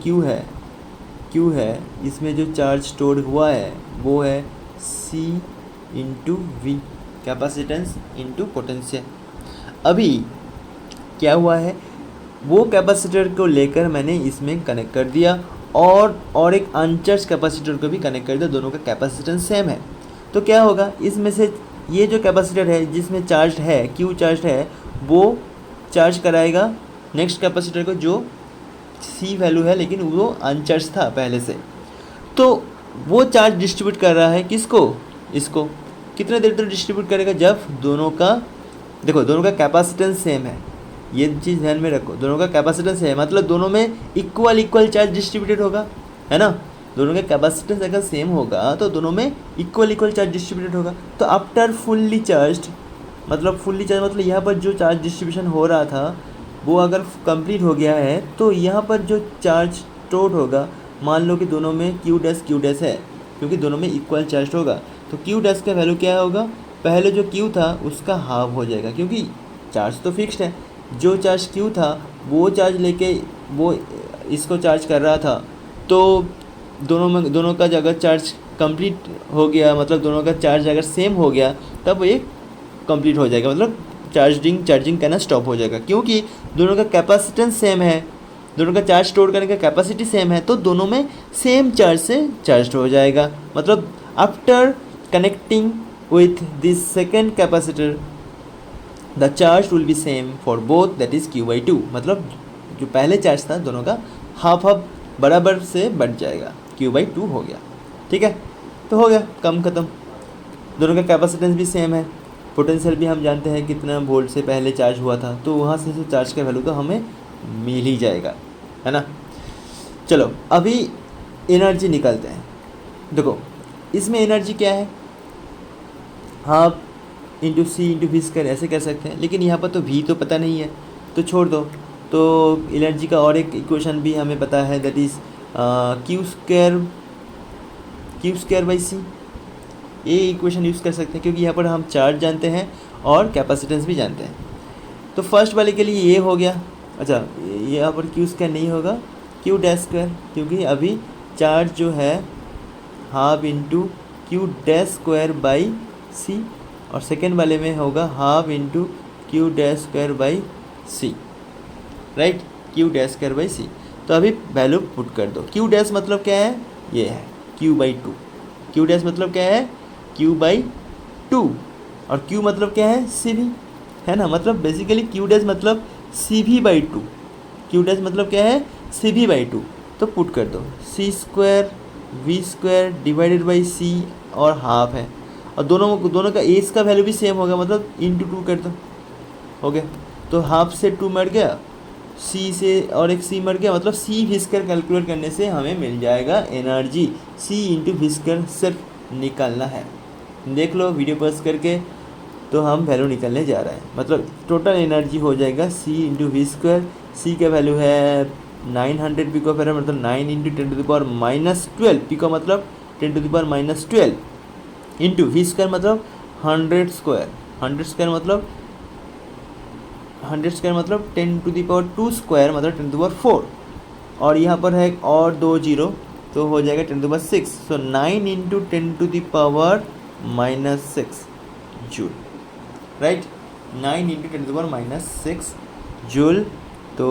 Q है इसमें जो चार्ज स्टोर हुआ है वो है C into V, capacitance into potential. अभी क्या हुआ है, वो कैपेसिटर को लेकर मैंने इसमें कनेक्ट कर दिया और एक अनचार्ज कैपेसिटर को भी कनेक्ट कर दिया, दोनों का कैपेसिटेंस सेम है। तो क्या होगा, इसमें से ये जो कैपेसिटर है जिसमें चार्ज है Q चार्ज है वो चार्ज कराएगा नेक्स्ट कैपेसिटर को जो C वैल्यू है लेकिन वो अनचार्ज था पहले से, तो वो चार्ज डिस्ट्रीब्यूट कर रहा है किसको, इसको। कितने देर तक डिस्ट्रीब्यूट करेगा, जब दोनों का, देखो दोनों का कैपेसिटेंस सेम है, ये चीज़ ध्यान में रखो, दोनों का कैपेसिटेंस है मतलब दोनों में इक्वल चार्ज डिस्ट्रीब्यूटेड होगा, है ना। दोनों का कैपेसिटेंस अगर सेम होगा तो दोनों में इक्वल चार्ज डिस्ट्रीब्यूटेड होगा। तो आफ्टर फुल्ली चार्ज मतलब यहाँ पर जो चार्ज डिस्ट्रीब्यूशन हो रहा था वो अगर कंप्लीट हो गया है तो यहाँ पर जो चार्ज स्टोर होगा, मान लो कि दोनों में क्यू डैश है, क्योंकि दोनों में इक्वल चार्ज होगा, तो क्यू डैश का वैल्यू क्या होगा, पहले जो क्यू था उसका हाफ हो जाएगा, क्योंकि चार्ज तो फिक्स्ड है। जो चार्ज क्यू था वो चार्ज लेके वो इसको चार्ज कर रहा था, तो दोनों का अगर चार्ज कंप्लीट हो गया, मतलब दोनों का चार्ज अगर सेम हो गया, तब ये कंप्लीट हो जाएगा, मतलब चार्जिंग करना स्टॉप हो जाएगा, क्योंकि दोनों का कैपेसिटेंस सेम है, दोनों का चार्ज स्टोर करने का कैपेसिटी सेम है, तो दोनों में सेम चार्ज से चार्ज हो जाएगा। मतलब after connecting with this second capacitor the charge will be same for both, that is Q/2। मतलब जो पहले चार्ज था दोनों का हाफ बराबर से बढ़ जाएगा, Q/2 हो गया। ठीक है, तो हो गया कम ख़त्म। दोनों का कैपेसिटेंस भी सेम है, पोटेंशियल भी हम जानते हैं कितना वोल्ट से पहले चार्ज हुआ था, तो वहाँ से चार्ज का वैल्यू तो हमें मिल ही जाएगा, है ना। चलो अभी एनर्जी निकालते हैं। देखो इसमें एनर्जी क्या है, half into C into V square ऐसे कर सकते हैं, लेकिन यहाँ पर तो वी तो पता नहीं है, तो छोड़ दो। तो एनर्जी का और एक इक्वेशन भी हमें पता है, that is Q square by C. ये इक्वेशन यूज़ कर सकते हैं, क्योंकि यहाँ पर हम चार्ज जानते हैं और कैपेसिटेंस भी जानते हैं। तो फर्स्ट वाले के लिए ये हो गया। अच्छा, यहाँ पर क्यू स्क्वायर नहीं होगा, क्यू डैश स्क्वायर, क्योंकि अभी चार्ज जो है half into Q dash square by C, और सेकेंड वाले में होगा half into Q dash square by C, right, Q dash square by C. तो अभी वैल्यू पुट कर दो। क्यू डैश मतलब क्या है, ये है Q/2। क्यू डैश मतलब क्या है, Q/2, और Q मतलब क्या है, CV, है ना। मतलब बेसिकली क्यू डैश मतलब CV/2, क्यू डैश मतलब क्या है, CV/2। तो पुट कर दो, C square V square divided by C, और हाफ है, और दोनों का एज का वैल्यू भी सेम होगा, मतलब इंटू 2 कर दो, हो गया। तो हाफ से 2 मर गया, सी से और एक सी मर गया, मतलब सी वी स्क्वायर कैलकुलेट करने से हमें मिल जाएगा energy. C into V square सिर्फ निकालना है, देख लो वीडियो पॉज करके, तो हम वैल्यू निकलने जा रहे हैं। मतलब टोटल एनर्जी हो जाएगा सी इंटू वी स्क्वायर। सी का वैल्यू है 900 पिको फेराड, मतलब 9 इंटू 10⁻⁻12, पिको मतलब 10⁻⁻12, इंटू वी स्क्वायर मतलब 100 स्क्वायर, 100 स्क्वायर मतलब 10⁻² स्क्वायर, मतलब 10⁻4, और यहाँ पर है और 2 जीरो, तो हो जाएगा 10⁻6। सो 9 into 10⁻⁻6 joule, right, 9 into 10⁻⁻6 joule. तो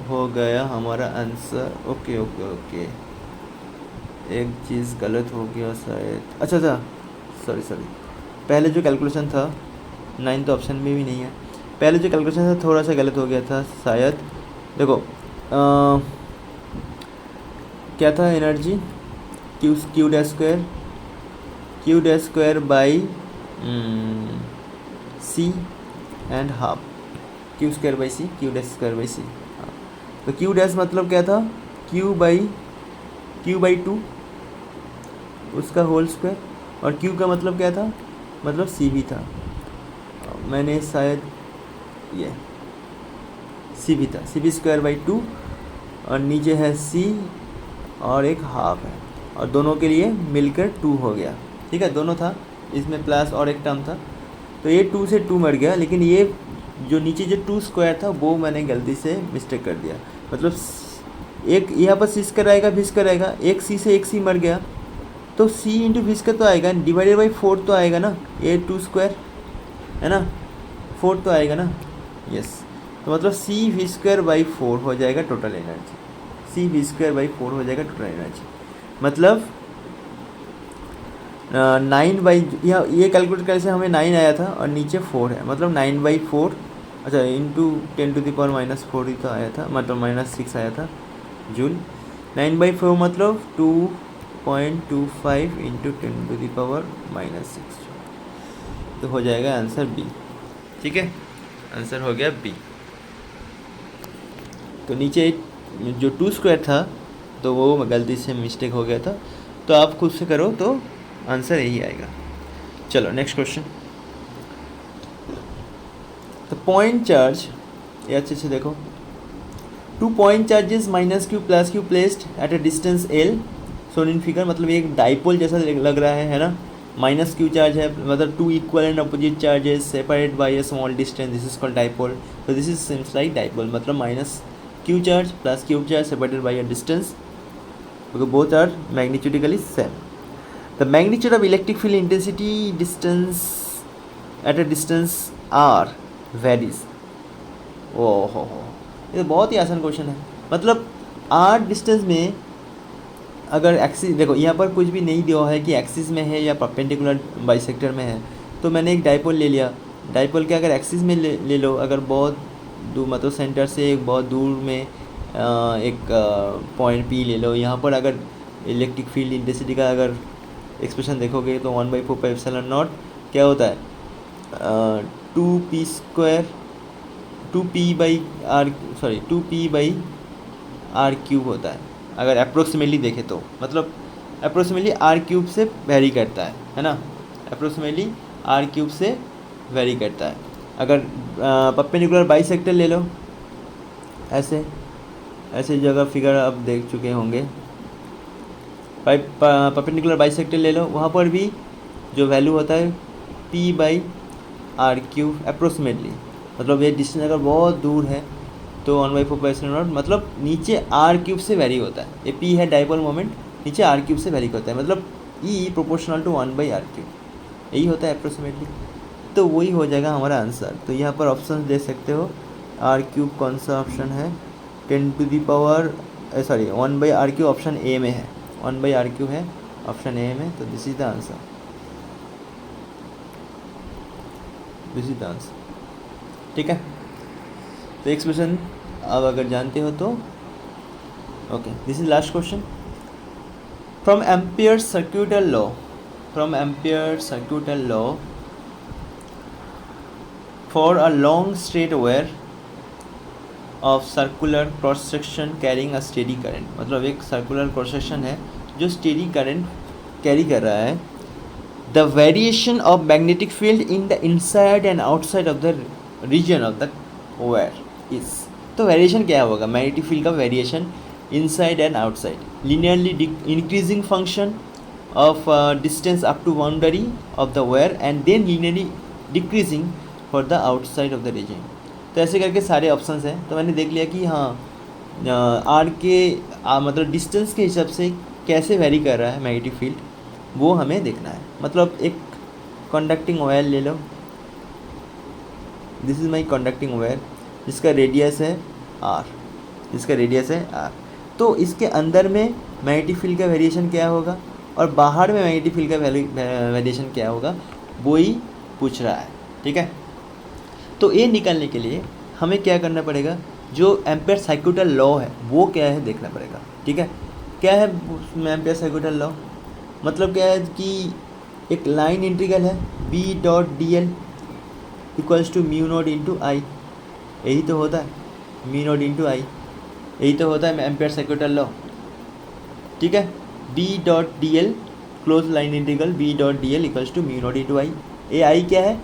हो गया हमारा आंसर। ओके ओके ओके, एक चीज़ गलत हो गया शायद। अच्छा, सॉरी, पहले जो कैलकुलेशन था, 9 तो ऑप्शन में भी नहीं है, पहले जो कैलकुलेशन था थोड़ा सा गलत हो गया था शायद। देखो क्या था energy, Q dash square by C and half, Q square by C, Q dash square by C. तो क्यू डैश मतलब क्या था, Q/2 उसका होल स्क्वायर, और क्यू का मतलब क्या था, मतलब सी भी था, मैंने शायद ये सी भी था, सी भी स्क्वायर बाई 2, और नीचे है सी और एक हाफ है, और दोनों के लिए मिलकर 2 हो गया। ठीक है, दोनों था, इसमें प्लस और एक टर्म था, तो ये 2 से 2 मर गया, लेकिन ये जो नीचे जो 2 स्क्वायर था वो मैंने गलती से मिस्टेक कर दिया। मतलब एक यहाँ पर सी स्क्वायर आएगा, वी स्क्वायर आएगा, एक सी से एक सी मर गया, तो सी इंटू वी स्क्वायर तो आएगा, डिवाइडेड बाई 4 तो आएगा ना, ये 2 स्क्वायर है ना, 4 तो आएगा ना, यस। तो मतलब सी वी स्क्वायर बाई 4 हो जाएगा total energy, C V square by 4 हो जाएगा टोटल एनर्जी। मतलब 9 बाई, यहाँ ये कैलकुलेट करने से हमें 9 आया था, और नीचे 4 है, मतलब 9/4, अच्छा इंटू 10⁻⁻4 ही तो आया था, मतलब -6 आया था जूल। 9/4 मतलब 2.25 इंटू 10⁻⁻6, तो हो जाएगा आंसर बी। ठीक है, आंसर हो गया बी। तो नीचे जो 2 स्क्वायर था तो वो गलती से मिस्टेक हो गया था, तो आप खुद से करो तो आंसर यही आएगा। चलो नेक्स्ट क्वेश्चन। तो पॉइंट चार्ज, ये अच्छे से देखो, 2 point charges minus Q plus Q placed at a distance L shown in figure, मतलब ये एक डाइपोल जैसा लग रहा है ना। माइनस क्यू चार्ज है, मतलब 2 equal and opposite charges separate by a small distance, this is called dipole. तो this is seems like dipole, मतलब minus Q charge plus Q charge separated by a distance, because both are magnitudically same. The magnitude of electric field intensity distance at a distance r varies. ओहो, ये तो बहुत ही आसान क्वेश्चन है। मतलब r डिस्टेंस में अगर एक्सिस, देखो यहाँ पर कुछ भी नहीं दिया है कि एक्सिस में है या परपेंडिकुलर बाइसेक्टर में है, तो मैंने एक डाइपोल ले लिया। डाइपोल के अगर एक्सिस में ले लो, अगर बहुत दूर, मतलब सेंटर से एक बहुत दूर में एक पॉइंट पी ले लो, यहाँ पर अगर इलेक्ट्रिक फील्ड इंटेंसिटी का अगर एक्सप्रेशन देखोगे तो 1/4πε0 क्या होता है, 2p/r³ होता है अगर अप्रोक्सीमेटली देखें तो, मतलब अप्रोक्सीमेटली r³ से वेरी करता है ना, अप्रोक्सीमेटली r³ से वेरी करता है। अगर परपेंडिकुलर बाइसेक्टर ले लो, ऐसे जगह फिगर आप देख चुके होंगे, परपेंडिकुलर बाइसेक्टर ले लो, वहाँ पर भी जो वैल्यू होता है p/r³ अप्रोक्सीमेटली, मतलब ये डिस्टेंस अगर बहुत दूर है तो 1/4πε0, मतलब नीचे r³ से वेरी होता है। ये p है डाइपोल मोमेंट, नीचे r³ से वेरी होता है, मतलब E प्रोपोर्शनल टू 1/r³, यही होता है अप्रोक्सीमेटली। तो वही हो जाएगा हमारा आंसर। तो यहाँ पर ऑप्शन दे सकते हो, r³ कौन सा ऑप्शन है, 1/r³ ऑप्शन ए में है, 1/r³ है ऑप्शन ए में, तो दिस इज द आंसर, ठीक है। तो एक्सप्रेशन अब अगर जानते हो तो okay, this is last question. From ampere सर्क्यूटल law for a long straight wire of circular cross section carrying a steady current, मतलब एक सर्कुलर क्रॉस सेक्शन है जो स्टेडी करंट कैरी कर रहा है। The variation of magnetic field in the inside and outside of the region of the wire is, तो वेरिएशन क्या होगा, मैग्नेटिक फील्ड का variation inside and outside, linearly increasing function of distance up to boundary of the wire and then linearly decreasing for the outside of the region. तो ऐसे करके सारे ऑप्शंस हैं। तो मैंने देख लिया कि हाँ आर के मतलब डिस्टेंस के हिसाब से कैसे वेरी कर रहा है मैग्नेटिक फील्ड, वो हमें देखना है। मतलब एक कंडक्टिंग वायर ले लो, this is my conducting wire, जिसका रेडियस है r, तो इसके अंदर में मैग्नेटिक फील्ड का वेरिएशन क्या होगा और बाहर में मैग्नेटिक फील्ड का वेरिएशन क्या होगा, वो ही पूछ रहा है, ठीक है। तो ये निकालने के लिए हमें क्या करना पड़ेगा, जो एम्पियर सर्क्यूटल लॉ है वो क्या है देखना पड़ेगा, ठीक है। क्या है एम्पियर सर्क्यूटल लॉ, मतलब क्या है कि एक लाइन इंटीग्रल है B.dl इक्वल्स टू μ0 × I, यही तो होता है μ0 × I, यही तो होता है एम्पियर सर्क्यूटल लॉ, ठीक है। B.dl close line integral B.dl equals to μ0 × I, ये I क्या है,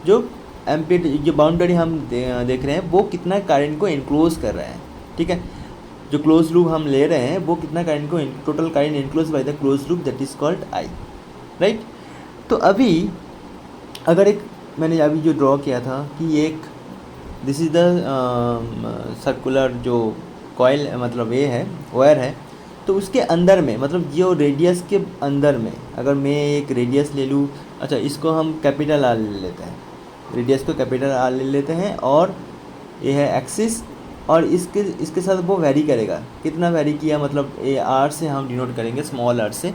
जो एम्पियर जो बाउंड्री हम देख रहे हैं वो कितना करंट को इनक्लोज कर रहे हैं, ठीक है। जो क्लोज लूप हम ले रहे हैं वो कितना करंट को, total current enclose by the close loop, that is called I, right. तो अभी अगर एक मैंने अभी जो ड्रॉ किया था कि एक दिस इज द सर्कुलर जो कॉइल, मतलब ये है वायर है, तो उसके अंदर में मतलब जो रेडियस के अंदर में अगर मैं एक रेडियस ले लूँ, अच्छा इसको हम कैपिटल R ले लेते हैं, रेडियस को कैपिटल R ले लेते हैं, और ये है एक्सिस, और इसके साथ वो वेरी करेगा, कितना वेरी किया, मतलब ये R से हम डिनोट करेंगे स्मॉल r से।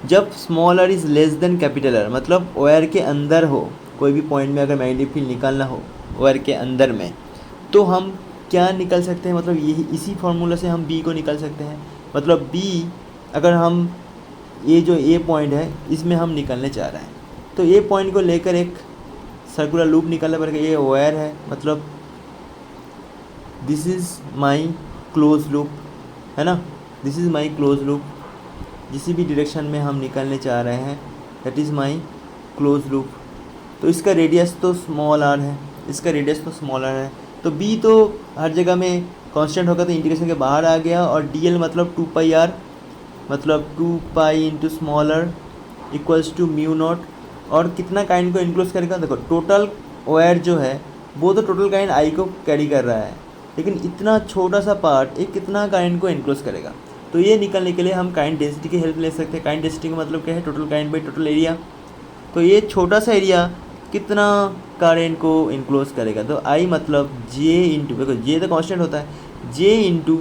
जब small r is less than capital R, मतलब वायर के अंदर हो, कोई भी पॉइंट में अगर मैग्नेटिक फील्ड निकालना हो वायर के अंदर में, तो हम क्या निकाल सकते हैं, मतलब यही इसी फार्मूला से हम B को निकाल सकते हैं। मतलब B अगर हम ये जो A पॉइंट है इसमें हम निकालने चाह रहे हैं, तो ये पॉइंट को लेकर एक सर्कुलर लूप निकालना पड़ेगा। ये वायर है, मतलब this is my close loop, है ना, this is my close loop, जिस भी डायरेक्शन में हम निकालने चाह रहे हैं that is my close loop. तो इसका रेडियस तो स्मॉल r है, इसका रेडियस तो स्मॉलर है, तो बी तो हर जगह में कांस्टेंट होगा, तो इंटीग्रेशन के बाहर आ गया। और डीएल मतलब 2πr, मतलब 2π into small r equals to mu naught. और कितना काइंड को इनक्लोज करेगा, देखो टोटल वायर जो है वो तो टोटल काइंड आई को कैरी कर रहा है, लेकिन इतना छोटा सा पार्ट एक कितना काइंड को इनक्लोज करेगा। तो ये निकलने के लिए हम काइंड डेंसिटी की हेल्प ले सकते हैं। काइंड डेंसिटी का मतलब क्या है, total kind by total area. तो ये छोटा सा एरिया कितना कारेंट को इनक्लोज करेगा, तो आई मतलब जे इंटू, देखो जे तो कांस्टेंट होता है, जे इंटू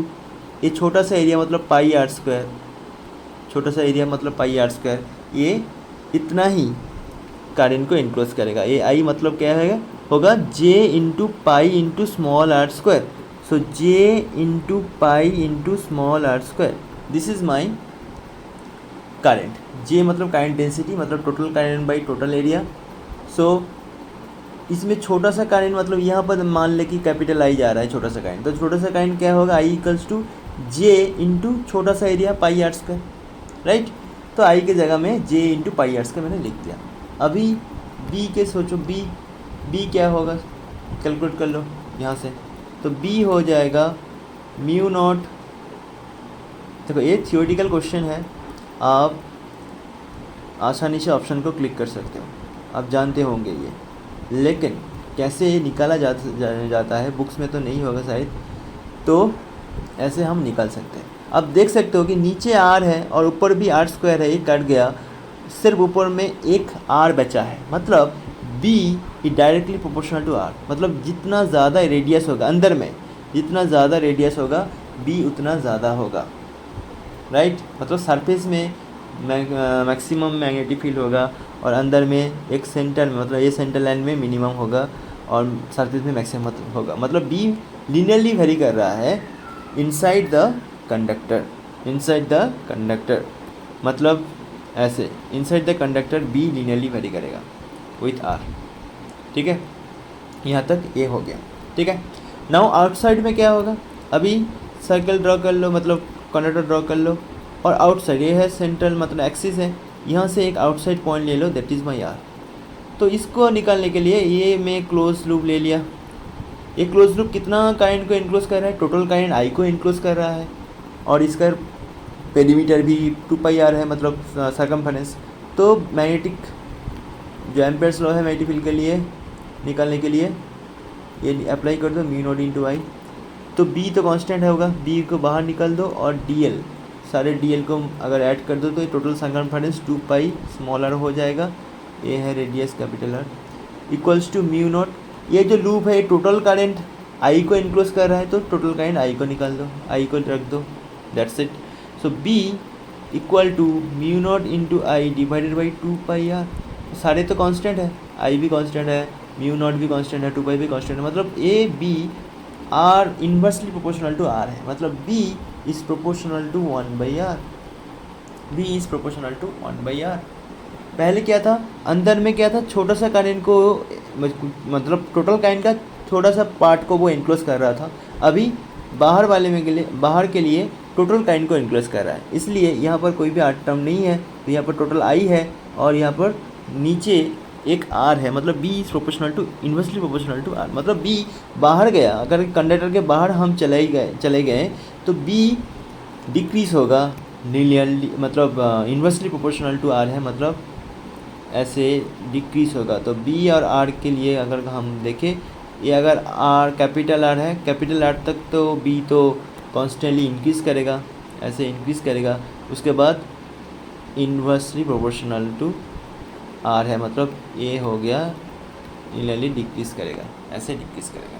ये छोटा सा एरिया मतलब पाई आर स्क्वायर, छोटा सा एरिया मतलब पाई आर स्क्वायर, ये इतना ही कारेंट को इनक्लोज करेगा। ये आई मतलब क्या है, होगा J into pi into small R square. So J into pi into small R square, this is my current. J मतलब करंट डेंसिटी, मतलब total current by total area. सो इसमें छोटा सा करंट मतलब यहाँ पर मान ले कि कैपिटल आई जा रहा है, छोटा सा करंट, तो छोटा सा करंट क्या होगा, I equals to J into छोटा सा area pi are square, right. तो आई के जगह में J into pi are square मैंने लिख दिया। अभी बी के सोचो, बी क्या होगा, कैलकुलेट कर लो यहाँ से। तो बी हो जाएगा म्यू नॉट, देखो ये थियोरेटिकल क्वेश्चन है, आप आसानी से ऑप्शन को क्लिक कर सकते हो, आप जानते होंगे ये, लेकिन कैसे ये निकाला जाता है बुक्स में तो नहीं होगा शायद, तो ऐसे हम निकाल सकते हैं। अब देख सकते हो कि नीचे आर है और ऊपर भी आर स्क्वायर है, ये कट गया, सिर्फ ऊपर में एक आर बचा है, मतलब B is directly proportional to R. मतलब जितना ज़्यादा रेडियस होगा अंदर में, जितना ज़्यादा रेडियस होगा बी उतना ज़्यादा होगा, राइट। मतलब सरफेस में मैक्सिमम मैग्नेटिक फील्ड होगा और अंदर में एक सेंटर में, मतलब ये सेंटर लाइन में मिनिमम होगा और सरफेस में मैक्सिमम होगा। मतलब बी लीनियरली वेरी कर रहा है inside the conductor, inside the conductor, मतलब ऐसे inside the conductor B linearly vary करेगा विथ आर, ठीक है। यहाँ तक ये हो गया, ठीक है। नाउ आउटसाइड में क्या होगा, अभी सर्कल ड्रॉ कर लो, मतलब कंडक्टर ड्रॉ कर लो, और आउटसाइड ये है सेंट्रल, मतलब एक्सिस है, यहाँ से एक आउटसाइड पॉइंट ले लो, दैट इज़ माई आर। तो इसको निकालने के लिए ये मैं क्लोज लूप ले लिया। ये क्लोज लूप कितना काइंड को इनक्लोज कर रहा है, टोटल काइंड आई को इनक्लोज कर रहा है, और इसका पेरीमीटर भी 2πr है, मतलब सर्कमफरेंस। तो मैग्नेटिक जो एम्पेयर्स लॉ है मैग्नेटिक फील्ड के लिए निकालने के लिए ये अप्लाई कर दो, म्यू नॉट इंटू आई। तो बी तो कांस्टेंट होगा, बी को बाहर निकाल दो, और डीएल सारे डीएल को अगर ऐड कर दो तो ये टोटल सर्कमफरेंस 2π स्मॉलर हो जाएगा, ये है radius capital R, equals to mu naught. ये जो लूप है टोटल करंट आई को इनक्लोज कर रहा है, तो टोटल करंट आई को निकाल दो, आई को रख दो, that's it. So B equal to mu naught into I divided by 2πr। सारे तो कांस्टेंट है, आई भी कांस्टेंट है, म्यू नॉट भी कांस्टेंट है, 2π भी कांस्टेंट है, मतलब uh B are inversely proportional to R है, मतलब B is proportional to 1/r, B is proportional to 1/r। पहले क्या था, अंदर में क्या था, छोटा सा करंट को, मतलब टोटल करंट का छोटा सा पार्ट को वो इनक्लोज कर रहा था, अभी बाहर वाले में के लिए, बाहर के लिए टोटल करंट को इनक्लोज कर रहा है, इसलिए यहाँ पर कोई भी आर टर्म नहीं है, तो यहाँ पर टोटल आई है और यहाँ पर नीचे एक आर है, मतलब B is proportional to, inversely proportional to R. मतलब बी बाहर गया, अगर कंडक्टर के बाहर हम चले गए तो बी डिक्रीज होगा लीनियरली, मतलब इन्वर्सली प्रोपोर्शनल टू आर है, मतलब ऐसे डिक्रीज होगा। तो बी और आर के लिए अगर हम देखें, ये अगर आर कैपिटल आर है, कैपिटल आर तक तो बी तो कॉन्स्टेंटली इंक्रीज़ करेगा, ऐसे इंक्रीज़ करेगा, उसके बाद इन्वर्सली प्रोपोर्शनल टू आर है, मतलब ये हो गया लीनियरली डिक्रीज़ करेगा, ऐसे डिक्रीज़ करेगा,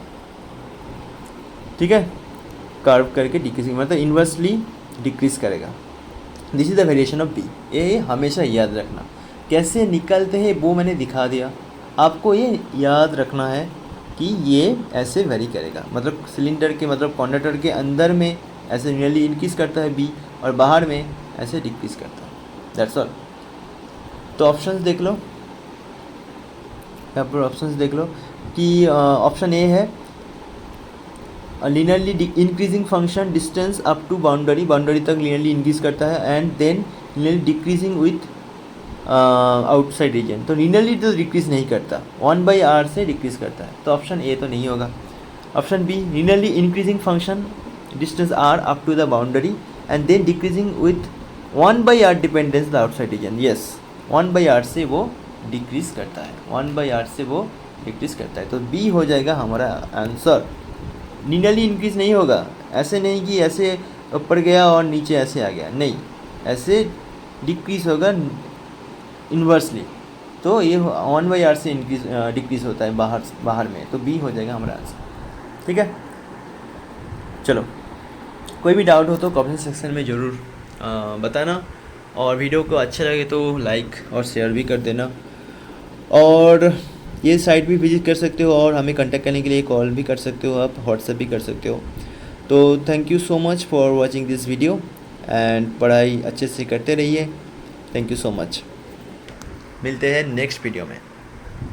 ठीक है, कर्व करके डिक्रीज, मतलब इन्वर्सली डिक्रीज़ करेगा। This is the variation of B, ये हमेशा याद रखना। कैसे निकलते हैं वो मैंने दिखा दिया, आपको ये याद रखना है कि ये ऐसे वेरी करेगा, मतलब सिलेंडर के, मतलब कंडक्टर के अंदर में ऐसे लीनियरली इंक्रीज करता है बी, और बाहर में ऐसे डिक्रीज करता है, दैट्स ऑल। तो ऑप्शंस देख लो, यहाँ पर ऑप्शंस देख लो कि ऑप्शन ए है linearly increasing function distance up to boundary, boundary तक लीनियरली इंक्रीज करता है, and then linearly decreasing with outside region, तो लीनियरली तो डिक्रीज नहीं करता, 1/r से डिक्रीज करता है, तो ऑप्शन ए तो नहीं होगा। Option B, linearly increasing function distance r up to the boundary and then decreasing with 1/r dependence the outside region, yes 1/r से वो डिक्रीज करता है, 1/r से वो डिक्रीज करता है, तो बी हो जाएगा हमारा आंसर। लीनियरली इंक्रीज नहीं होगा, ऐसे नहीं कि ऐसे ऊपर गया और नीचे ऐसे आ गया, नहीं, ऐसे डिक्रीज होगा इन्वर्सली, तो ये 1/r से इंक्रीज डिक्रीज होता है बाहर में, तो बी हो जाएगा हमारा आंसर। ठीक है, चलो कोई भी डाउट हो तो कमेंट सेक्शन में ज़रूर बताना, और वीडियो को अच्छा लगे तो लाइक और शेयर भी कर देना, और ये साइट भी विजिट कर सकते हो, और हमें कांटेक्ट करने के लिए कॉल भी कर सकते हो, आप व्हाट्सएप भी कर सकते हो। तो thank you so much for watching this video, and पढ़ाई अच्छे से करते रहिए। थैंक यू सो मच, मिलते हैं नेक्स्ट वीडियो में।